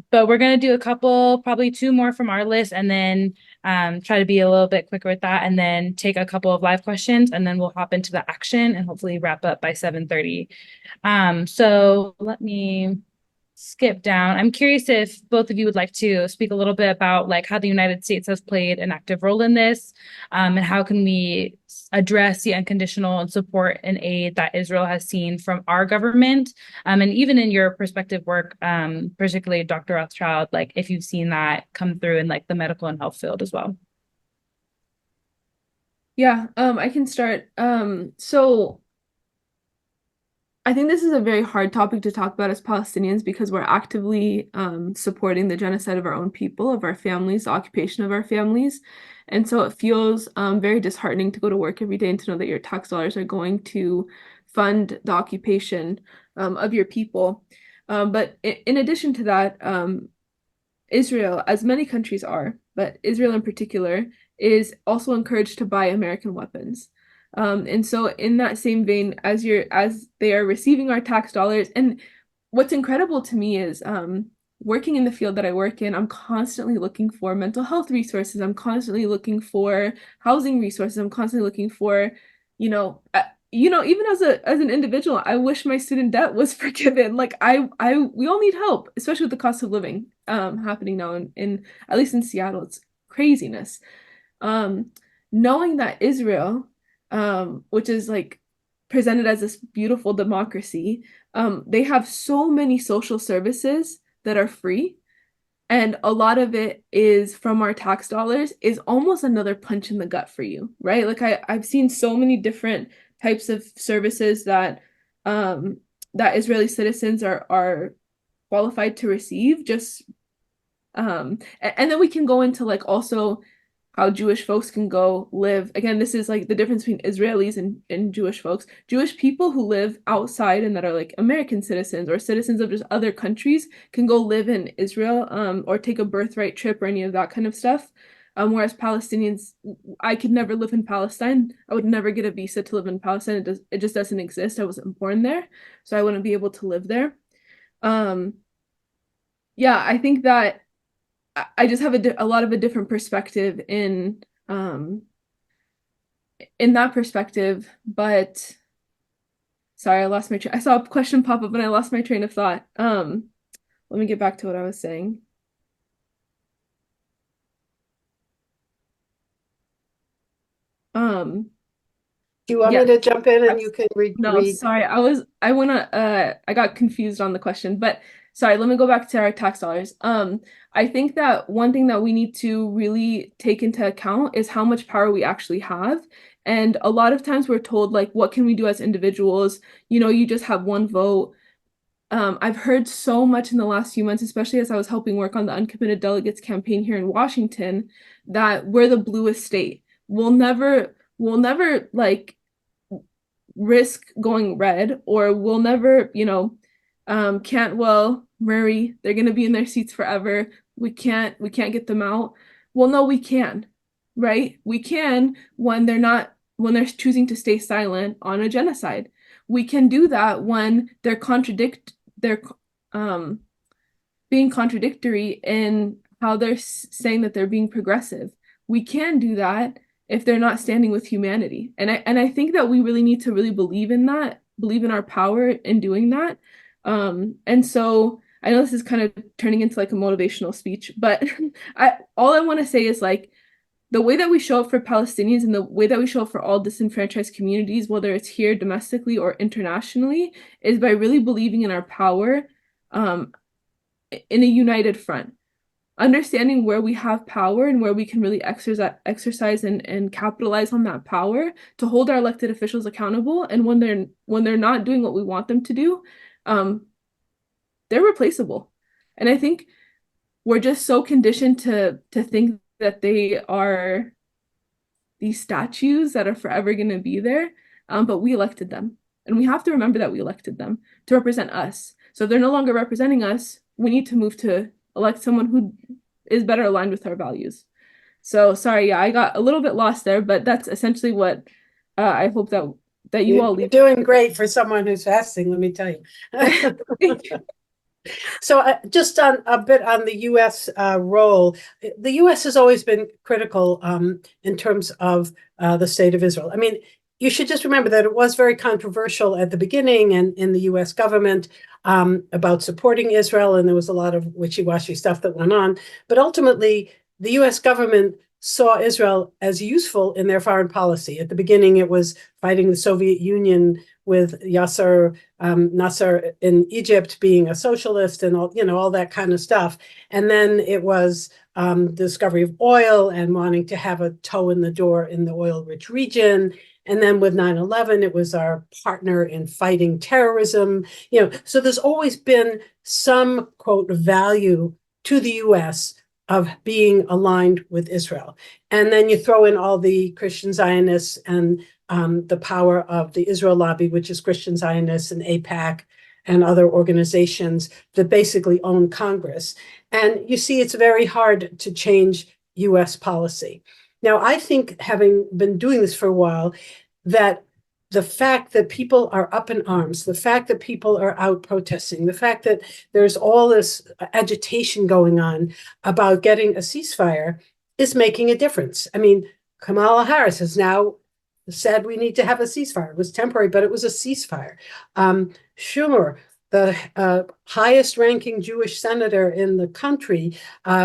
But we're going to do a couple, probably two more from our list, and then try to be a little bit quicker with that, and then take a couple of live questions, and then we'll hop into the action and hopefully wrap up by 7:30. So let me skip down. I'm curious if both of you would like to speak a little bit about like how the United States has played an active role in this, and how can we address the unconditional and support and aid that Israel has seen from our government, and even in your perspective work, particularly Dr. Rothchild, like if you've seen that come through in like the medical and health field as well. Yeah, I can start. So I think this is a very hard topic to talk about as Palestinians because we're actively supporting the genocide of our own people, of our families, the occupation of our families. And so it feels very disheartening to go to work every day and to know that your tax dollars are going to fund the occupation of your people. But in addition to that, Israel, as many countries are, but Israel in particular, is also encouraged to buy American weapons. And so in that same vein, as they are receiving our tax dollars, and what's incredible to me is working in the field that I work in, I'm constantly looking for mental health resources. I'm constantly looking for housing resources. I'm constantly looking for, you know, even as an individual, I wish my student debt was forgiven. Like we all need help, especially with the cost of living happening now in at least in Seattle. It's craziness. Um, Knowing that Israel, which is like presented as this beautiful democracy, they have so many social services that are free, and a lot of it is from our tax dollars, is almost another punch in the gut for you, right? Like I've seen so many different types of services that Israeli citizens are qualified to receive, just and then we can go into like also how Jewish folks can go live. Again, this is like the difference between Israelis and Jewish folks. Jewish people who live outside and that are like American citizens or citizens of just other countries can go live in Israel, or take a birthright trip or any of that kind of stuff. Whereas Palestinians, I could never live in Palestine. I would never get a visa to live in Palestine. It just doesn't exist. I wasn't born there, so I wouldn't be able to live there. Um, yeah, I think that I just have a lot of a different perspective in that perspective. But sorry, I lost my train. I saw a question pop up and I lost my train of thought. Let me get back to what I was saying. Do you want Yeah. me to jump in and you can read? No, sorry. I got confused on the question, but sorry, let me go back to our tax dollars. I think that one thing that we need to really take into account is how much power we actually have. And a lot of times we're told like, what can we do as individuals? You just have one vote. I've heard so much in the last few months, especially as I was helping work on the uncommitted delegates campaign here in Washington, that we're the bluest state. We'll never like risk going red, or we'll never, Cantwell, Murray, they're gonna be in their seats forever. We can't get them out. Well, no, we can, right? We can when they're choosing to stay silent on a genocide. We can do that when they're being contradictory in how they're saying that they're being progressive. We can do that if they're not standing with humanity. And I think that we really need to really believe in that, believe in our power in doing that. And so I know this is kind of turning into like a motivational speech, but all I want to say is like the way that we show up for Palestinians and the way that we show up for all disenfranchised communities, whether it's here domestically or internationally, is by really believing in our power in a united front. Understanding where we have power and where we can really exercise and capitalize on that power to hold our elected officials accountable. And when they're not doing what we want them to do, they're replaceable. And I think we're just so conditioned to think that they are these statues that are forever going to be there, but we elected them. And we have to remember that we elected them to represent us. So if they're no longer representing us, we need to move to elect someone who is better aligned with our values. So sorry, yeah, I got a little bit lost there, but that's essentially what I hope that you all leave. You're doing great for someone who's fasting, let me tell you. So just on a bit on the U.S. Role, the U.S. has always been critical in terms of the state of Israel. I mean, you should just remember that it was very controversial at the beginning and in the U.S. government about supporting Israel, and there was a lot of wishy-washy stuff that went on. But ultimately, the U.S. government saw Israel as useful in their foreign policy. At the beginning, it was fighting the Soviet Union with Yasser Nasser in Egypt being a socialist and all that kind of stuff. And then it was the discovery of oil and wanting to have a toe in the door in the oil-rich region. And then with 9/11, it was our partner in fighting terrorism. So there's always been some, quote, value to the U.S. of being aligned with Israel. And then you throw in all the Christian Zionists and the power of the Israel lobby, which is Christian Zionists and AIPAC and other organizations that basically own Congress. And you see, it's very hard to change U.S. policy. Now, I think, having been doing this for a while, that the fact that people are up in arms, the fact that people are out protesting, the fact that there's all this agitation going on about getting a ceasefire is making a difference. I mean, Kamala Harris has now said we need to have a ceasefire. It was temporary, but it was a ceasefire. Schumer, the highest ranking Jewish senator in the country,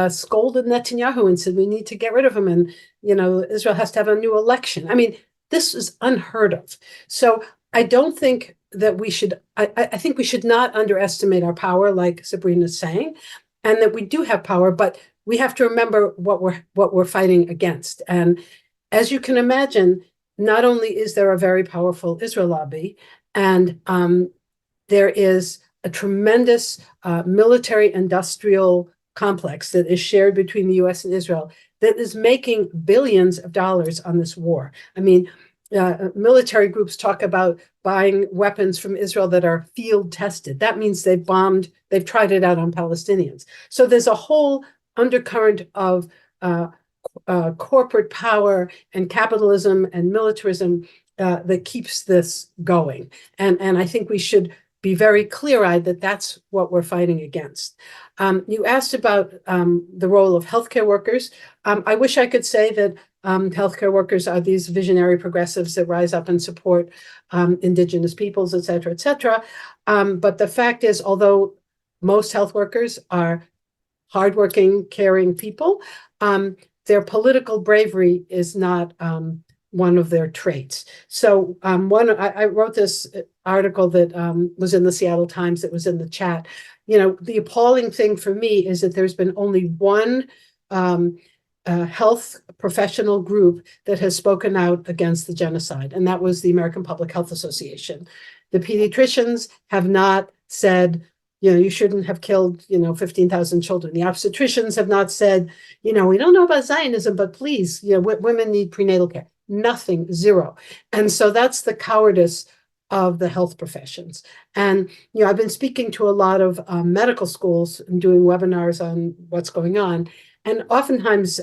scolded Netanyahu and said we need to get rid of him, and Israel has to have a new election. I mean, this is unheard of. So I don't think that we should, I think we should not underestimate our power, like Sabrene is saying, and that we do have power, but we have to remember what we're fighting against. And as you can imagine, not only is there a very powerful Israel lobby, and there is a tremendous military industrial complex that is shared between the US and Israel that is making billions of dollars on this war. I mean, military groups talk about buying weapons from Israel that are field tested. That means they've tried it out on Palestinians. So there's a whole undercurrent of corporate power and capitalism and militarism that keeps this going. And I think we should be very clear-eyed that that's what we're fighting against. You asked about the role of healthcare workers. I wish I could say that healthcare workers are these visionary progressives that rise up and support indigenous peoples, et cetera, et cetera. But the fact is, although most health workers are hardworking, caring people, their political bravery is not one of their traits. So I wrote this article that was in the Seattle Times that was in the chat. The appalling thing for me is that there's been only one health professional group that has spoken out against the genocide, and that was the American Public Health Association. The pediatricians have not said, you shouldn't have killed, 15,000 children. The obstetricians have not said, we don't know about Zionism, but please, women need prenatal care. Nothing, zero. And so that's the cowardice of the health professions. And, I've been speaking to a lot of medical schools and doing webinars on what's going on. And oftentimes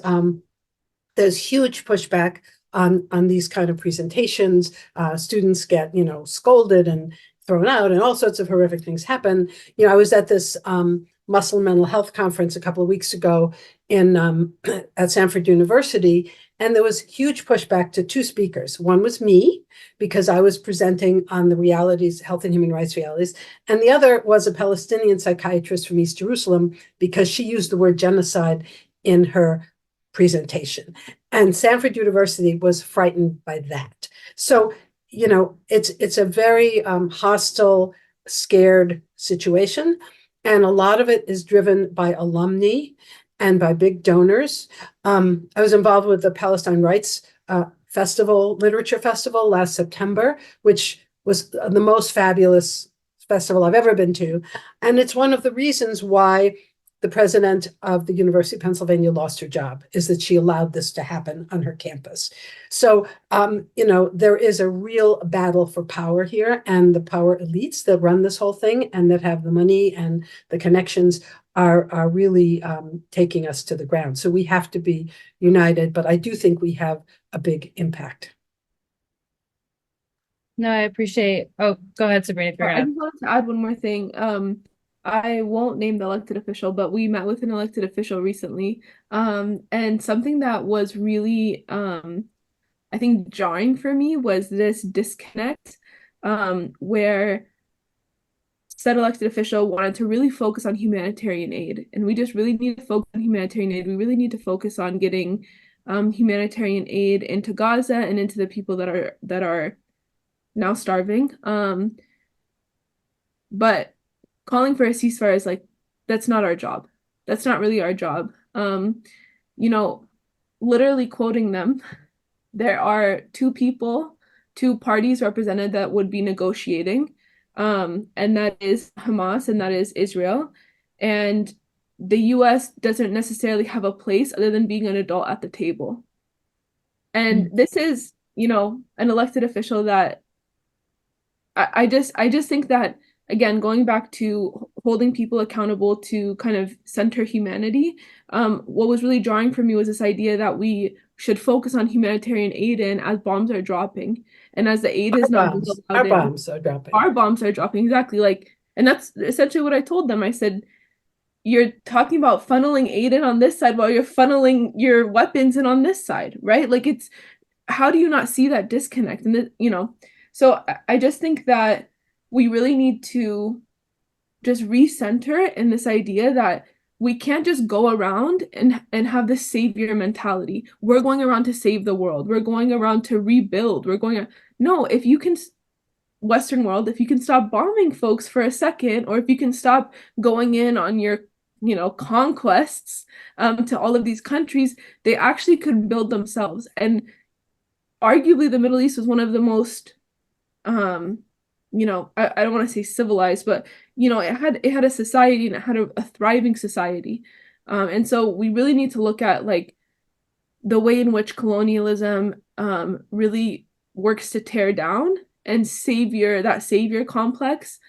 there's huge pushback on these kind of presentations. Students get, scolded and thrown out, and all sorts of horrific things happen. I was at this Muscle Mental Health Conference a couple of weeks ago at Stanford University, and there was huge pushback to two speakers. One was me, because I was presenting on the realities, health and human rights realities, and the other was a Palestinian psychiatrist from East Jerusalem, because she used the word genocide in her presentation. And Stanford University was frightened by that. So, it's a very hostile, scared situation. And a lot of it is driven by alumni and by big donors. I was involved with the Palestine Rights Literature Festival last September, which was the most fabulous festival I've ever been to. And it's one of the reasons why the president of the University of Pennsylvania lost her job, is that she allowed this to happen on her campus. So, there is a real battle for power here, and the power elites that run this whole thing and that have the money and the connections are really taking us to the ground. So we have to be united, but I do think we have a big impact. No, I appreciate. Oh, go ahead, Sabrina. I just wanted to add one more thing. I won't name the elected official, but we met with an elected official recently. And something that was really, I think, jarring for me was this disconnect, where said elected official wanted to really focus on humanitarian aid. And we just really need to focus on humanitarian aid. We really need to focus on getting humanitarian aid into Gaza and into the people that are now starving. But calling for a ceasefire is like, that's not our job. That's not really our job. Literally quoting them, there are two parties represented that would be negotiating, and that is Hamas and that is Israel. And the US doesn't necessarily have a place other than being an adult at the table. And this is, an elected official that I just think that, again, going back to holding people accountable to kind of center humanity, what was really drawing for me was this idea that we should focus on humanitarian aid in as bombs are dropping. And as the aid is not being allowed in, bombs are dropping. Our bombs are dropping, exactly. And that's essentially what I told them. I said, you're talking about funneling aid in on this side while you're funneling your weapons in on this side, right? Like, it's, how do you not see that disconnect? And so I just think that we really need to just recenter in this idea that we can't just go around and have this savior mentality. We're going around to save the world. We're going around to rebuild. No, if you can, Western world, if you can stop bombing folks for a second, or if you can stop going in on your, conquests to all of these countries, they actually could build themselves. And arguably the Middle East was one of the most I don't want to say civilized, but it had a society, and it had a thriving society. And so we really need to look at like the way in which colonialism really works to tear down, and that savior complex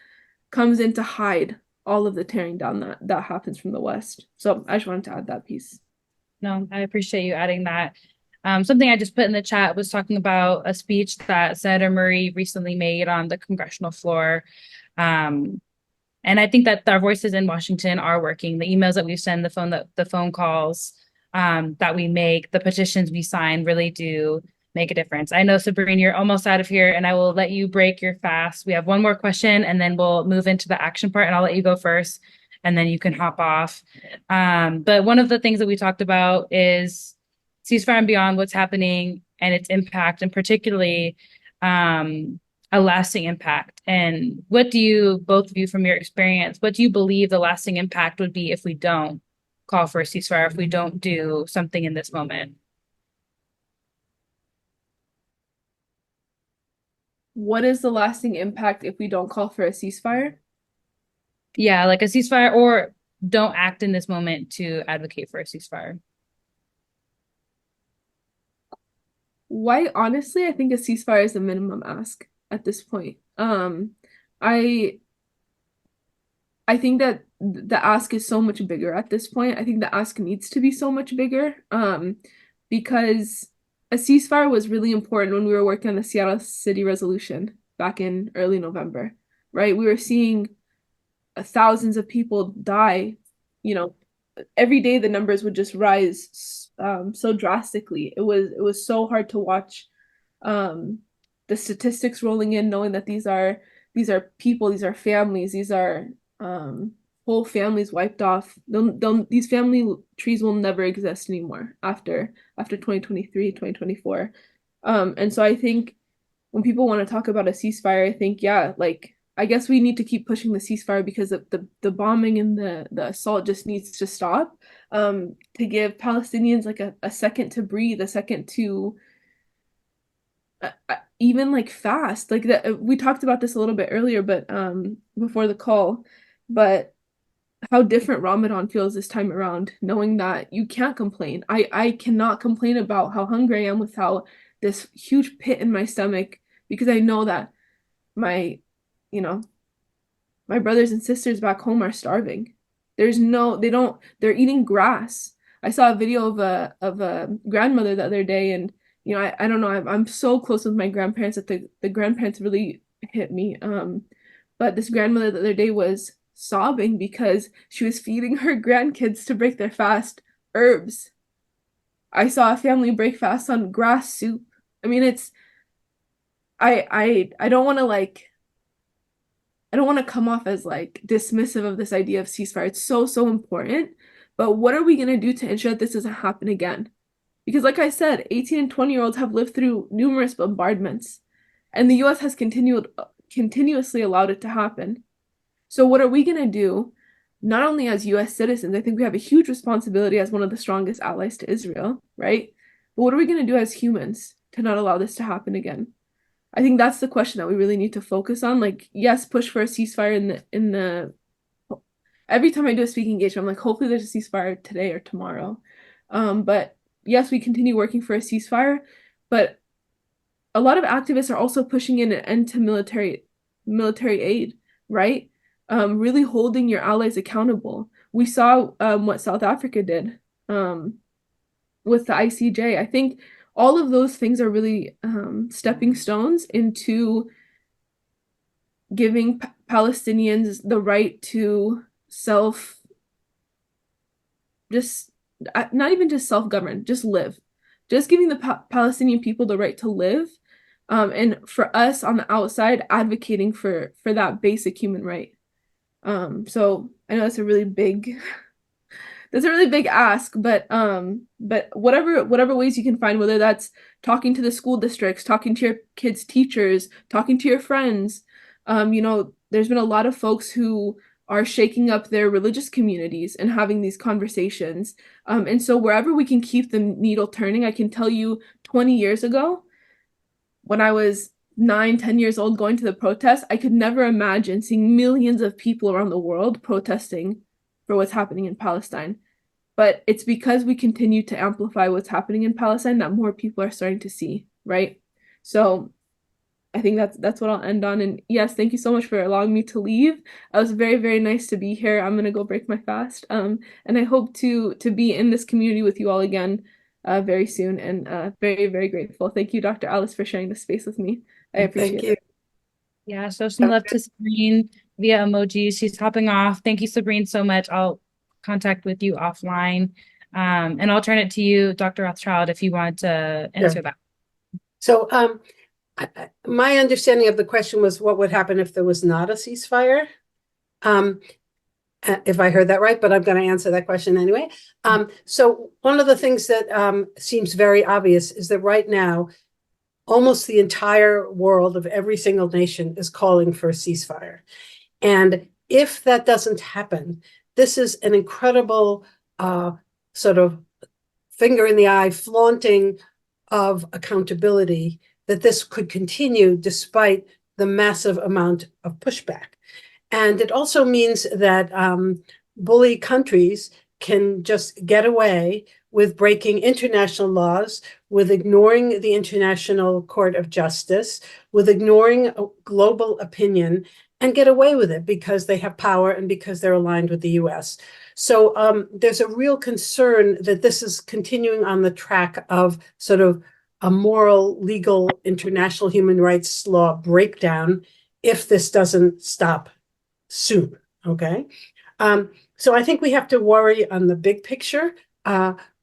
comes in to hide all of the tearing down that happens from the West. So I just wanted to add that piece. No, I appreciate you adding that. Something I just put in the chat was talking about a speech that Senator Murray recently made on the congressional floor. And I think that our voices in Washington are working. The emails that we send, the phone calls that we make, the petitions we sign really do make a difference. I know, Sabrene, you're almost out of here, and I will let you break your fast. We have one more question, and then we'll move into the action part, and I'll let you go first, and then you can hop off. But one of the things that we talked about is ceasefire and beyond, what's happening and its impact, and particularly a lasting impact. And what do you, both of you from your experience, what do you believe the lasting impact would be if we don't call for a ceasefire, if we don't do something in this moment? What is the lasting impact if we don't call for a ceasefire? Yeah, like a ceasefire, or don't act in this moment to advocate for a ceasefire. Why, honestly, I think a ceasefire is the minimum ask at this point. I think that the ask is so much bigger at this point. I think the ask needs to be so much bigger, because a ceasefire was really important when we were working on the Seattle City Resolution back in early November, right? We were seeing thousands of people die you know, every day the numbers would just rise so drastically. It was so hard to watch the statistics rolling in, knowing that these are people, these are families, these are whole families wiped off. These family trees will never exist anymore after 2023, 2024. And so I think when people want to talk about a ceasefire, I think, yeah, like I guess we need to keep pushing the ceasefire because of the bombing and the assault just needs to stop. To give Palestinians like a second to breathe, a second to even like fast. Like that we talked about this a little bit earlier, but before the call, but how different Ramadan feels this time around, knowing that you can't complain. I cannot complain about how hungry I am without this huge pit in my stomach because I know that my, you know, my brothers and sisters back home are starving. They're eating grass. I saw a video of a grandmother the other day, and I don't know, I'm so close with my grandparents that the grandparents really hit me. But this grandmother the other day was sobbing because she was feeding her grandkids to break their fast herbs. I saw a family break fast on grass soup. I mean, I don't want to come off as like dismissive of this idea of ceasefire. It's so, so important. But what are we going to do to ensure that this doesn't happen again? Because like I said, 18 and 20-year-olds have lived through numerous bombardments, and the US has continuously allowed it to happen. So what are we going to do, not only as US citizens? I think we have a huge responsibility as one of the strongest allies to Israel, right? But what are we going to do as humans to not allow this to happen again? I think that's the question that we really need to focus on. Like, yes, push for a ceasefire in the every time I do a speaking engagement, I'm like, hopefully there's a ceasefire today or tomorrow. But yes, we continue working for a ceasefire, but a lot of activists are also pushing in an end to military aid, right? Really holding your allies accountable. We saw what South Africa did with the ICJ. I think all of those things are really stepping stones into giving Palestinians the right to just not even just self-govern, just live. Just giving the Palestinian people the right to live, and for us on the outside advocating for that basic human right. So I know that's a really big ask, but whatever ways you can find, whether that's talking to the school districts, talking to your kids' teachers, talking to your friends, there's been a lot of folks who are shaking up their religious communities and having these conversations. And so wherever we can keep the needle turning, I can tell you 20 years ago, when I was 9, 10 years old going to the protests, I could never imagine seeing millions of people around the world protesting for what's happening in Palestine. But it's because we continue to amplify what's happening in Palestine that more people are starting to see, right? So I think that's what I'll end on. And yes, thank you so much for allowing me to leave. It was very, very nice to be here. I'm gonna go break my fast. And I hope to be in this community with you all again very soon. And very, very grateful. Thank you, Dr. Alice, for sharing this space with me. I appreciate it. Yeah, show some love to Sabrene via emojis. She's hopping off. Thank you, Sabrene, so much. I'll contact with you offline. And I'll turn it to you, Dr. Rothchild, if you want to answer that. So my understanding of the question was what would happen if there was not a ceasefire? If I heard that right, but I'm going to answer that question anyway. So one of the things that seems very obvious is that right now, almost the entire world of every single nation is calling for a ceasefire. And if that doesn't happen, this is an incredible sort of finger in the eye flaunting of accountability that this could continue despite the massive amount of pushback. And it also means that bully countries can just get away with breaking international laws, with ignoring the International Court of Justice, with ignoring global opinion, and get away with it because they have power and because they're aligned with the US. So there's a real concern that this is continuing on the track of sort of a moral, legal, international human rights law breakdown if this doesn't stop soon, okay? So I think we have to worry on the big picture,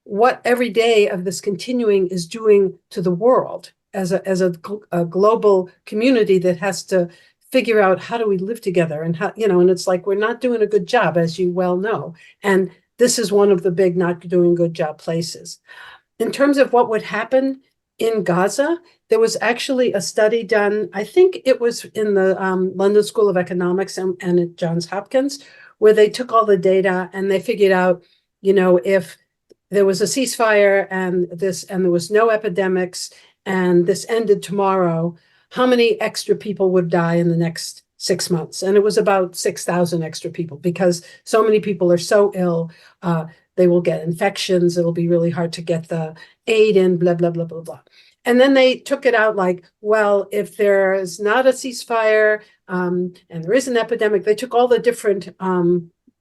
what every day of this continuing is doing to the world as a global community that has to figure out how do we live together and how, and it's like we're not doing a good job, as you well know. And this is one of the big not doing good job places. In terms of what would happen in Gaza, there was actually a study done, I think it was in the London School of Economics and at Johns Hopkins, where they took all the data and they figured out, if there was a ceasefire and there was no epidemics and this ended tomorrow, how many extra people would die in the next 6 months? And it was about 6,000 extra people, because so many people are so ill. They will get infections. It'll be really hard to get the aid in, blah, blah, blah, blah, blah. And then they took it out like, well, if there is not a ceasefire and there is an epidemic, they took all the different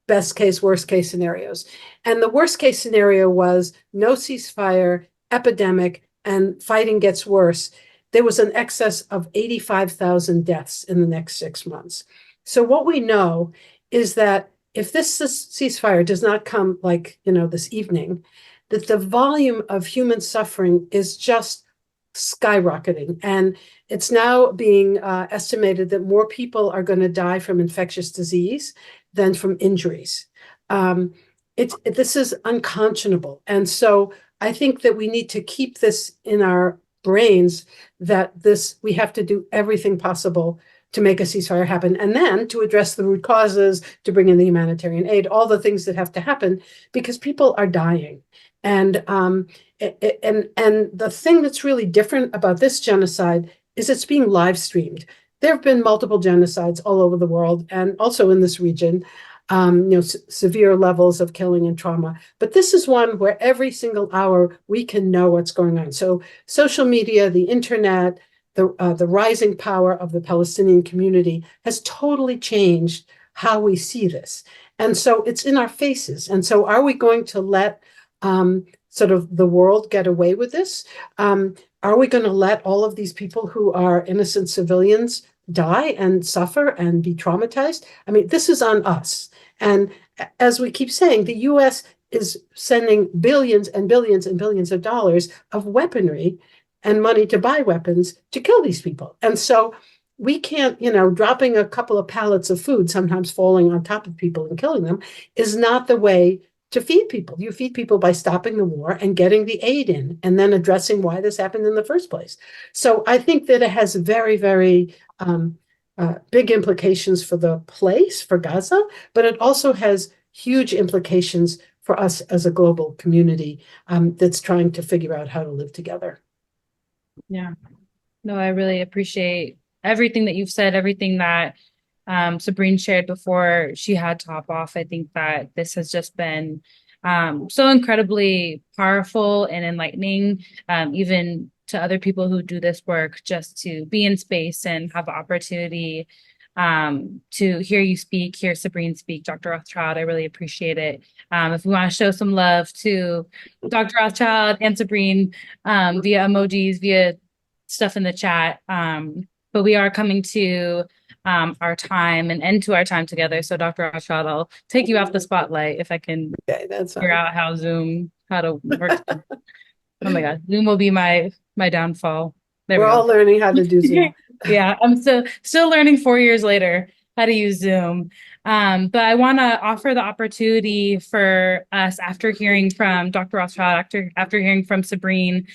best case, worst case scenarios. And the worst case scenario was no ceasefire, epidemic, and fighting gets worse. There was an excess of 85,000 deaths in the next 6 months. So what we know is that if this ceasefire does not come this evening, that the volume of human suffering is just skyrocketing. And it's now being estimated that more people are going to die from infectious disease than from injuries. This is unconscionable. And so I think that we need to keep this in our brains, that we have to do everything possible to make a ceasefire happen, and then to address the root causes, to bring in the humanitarian aid, all the things that have to happen, because people are dying. And the thing that's really different about this genocide is it's being live streamed. There have been multiple genocides all over the world and also in this region, severe levels of killing and trauma. But this is one where every single hour we can know what's going on. So social media, the internet, the rising power of the Palestinian community has totally changed how we see this. And so it's in our faces. And so are we going to let sort of the world get away with this? Are we going to let all of these people who are innocent civilians die and suffer and be traumatized? I mean, this is on us. And as we keep saying, the US is sending billions and billions and billions of dollars of weaponry and money to buy weapons to kill these people. And so we can't, dropping a couple of pallets of food, sometimes falling on top of people and killing them, is not the way to feed people. You feed people by stopping the war and getting the aid in, and then addressing why this happened in the first place. So I think that it has very, very big implications for the place, for Gaza, but it also has huge implications for us as a global community that's trying to figure out how to live together. Yeah. No, I really appreciate everything that you've said, everything that Sabrene shared before she had to hop off. I think that this has just been so incredibly powerful and enlightening, even to other people who do this work, just to be in space and have the opportunity to hear you speak, hear Sabrene speak, Dr. Rothchild. I really appreciate it. If we want to show some love to Dr. Rothchild and Sabrene via emojis, via stuff in the chat. But we are coming to our time and end to our time together. So Dr. Rothchild, I'll take you off the spotlight if I can figure out how to work. Oh my God, Zoom will be my downfall. We're all learning how to do Zoom. Yeah, I'm still learning 4 years later how to use Zoom. But I want to offer the opportunity for us, after hearing from Dr. Rothchild, after hearing from Sabrene,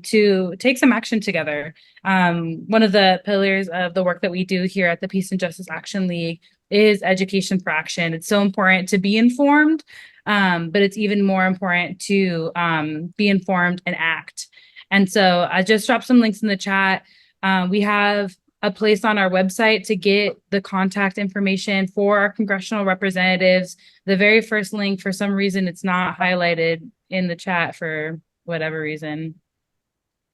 to take some action together. One of the pillars of the work that we do here at the Peace and Justice Action League is education for action. It's so important to be informed, but it's even more important to be informed and act. And so I just dropped some links in the chat. We have a place on our website to get the contact information for our congressional representatives. The very first link, for some reason, it's not highlighted in the chat for whatever reason.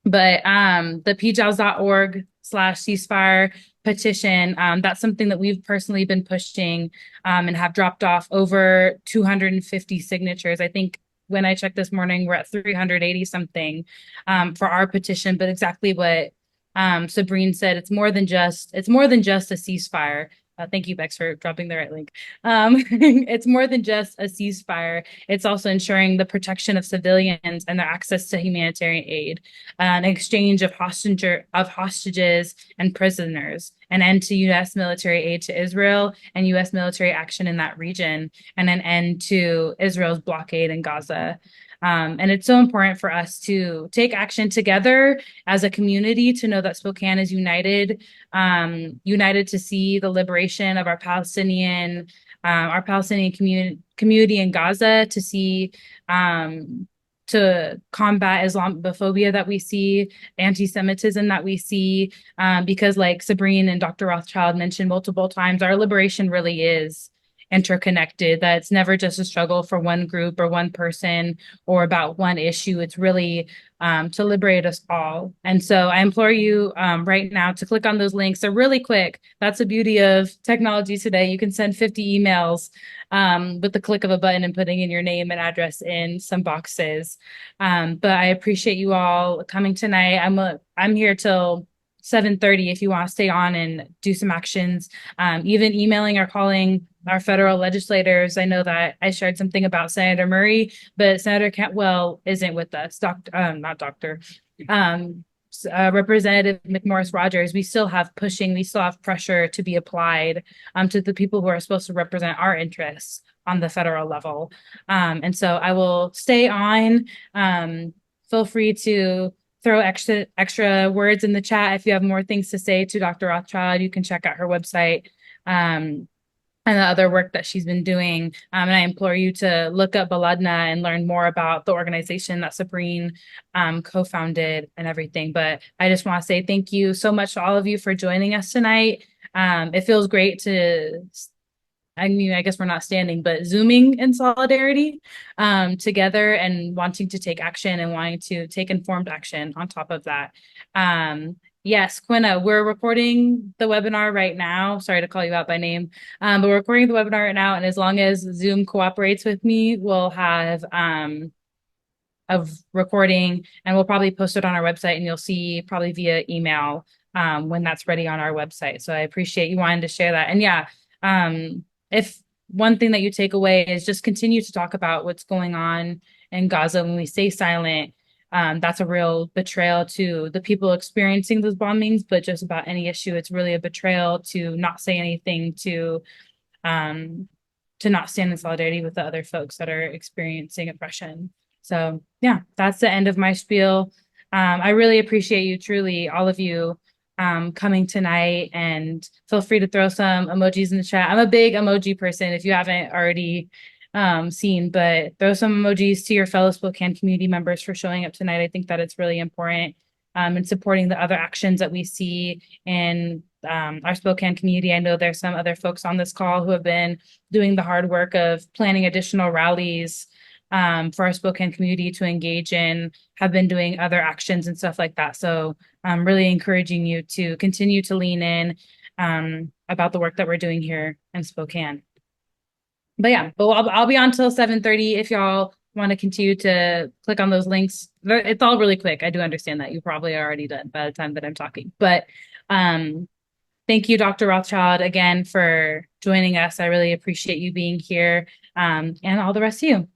But the pjobs.org/ceasefire petition, that's something that we've personally been pushing and have dropped off over 250 signatures. I think when I checked this morning, we're at 380 something for our petition, but exactly what Sabrene said, it's more than just a ceasefire. Thank you, Bex, for dropping the right link. It's more than just a ceasefire. It's also ensuring the protection of civilians and their access to humanitarian aid, an exchange of hostages and prisoners, an end to U.S. military aid to Israel and U.S. military action in that region, and an end to Israel's blockade in Gaza. And it's so important for us to take action together as a community, to know that Spokane is united, united to see the liberation of our Palestinian community in Gaza, to see to combat Islamophobia that we see, antisemitism that we see, because like Sabrene and Dr. Rothchild mentioned multiple times, our liberation really is interconnected, that it's never just a struggle for one group or one person or about one issue. It's really to liberate us all. And so I implore you right now to click on those links. They're really quick. That's the beauty of technology today. You can send 50 emails with the click of a button and putting in your name and address in some boxes. But I appreciate you all coming tonight. I'm here till 7:30 if you want to stay on and do some actions, even emailing or calling our federal legislators. I know that I shared something about Senator Murray, but Senator Cantwell isn't with us. Representative McMorris Rogers, we still have pressure to be applied to the people who are supposed to represent our interests on the federal level. And so I will stay on. Feel free to throw extra words in the chat. If you have more things to say to Dr. Rothschild, you can check out her website and the other work that she's been doing. And I implore you to look up Baladna and learn more about the organization that Sabrene co-founded and everything. But I just want to say thank you so much to all of you for joining us tonight. It feels great to, I mean, I guess we're not standing, but Zooming in solidarity together and wanting to take action and wanting to take informed action on top of that. Yes, Quinna, we're recording the webinar right now. Sorry to call you out by name, but we're recording the webinar right now. And as long as Zoom cooperates with me, we'll have a recording and we'll probably post it on our website, and you'll see probably via email when that's ready on our website. So I appreciate you wanting to share that. And yeah, if one thing that you take away is just continue to talk about what's going on in Gaza. When we stay silent, that's a real betrayal to the people experiencing those bombings, but just about any issue, it's really a betrayal to not say anything, to not stand in solidarity with the other folks that are experiencing oppression. So yeah, that's the end of my spiel. I really appreciate you, truly, all of you coming tonight, and feel free to throw some emojis in the chat. I'm a big emoji person, if you haven't already seen, but throw some emojis to your fellow Spokane community members for showing up tonight. I think that it's really important and supporting the other actions that we see in our Spokane community. I know there's some other folks on this call who have been doing the hard work of planning additional rallies for our Spokane community to engage in, have been doing other actions and stuff like that. So I'm really encouraging you to continue to lean in about the work that we're doing here in Spokane. But yeah, but I'll be on till 7:30 if y'all want to continue to click on those links. It's all really quick. I do understand that you probably are already done by the time that I'm talking. But thank you, Dr. Rothschild, again for joining us. I really appreciate you being here, and all the rest of you.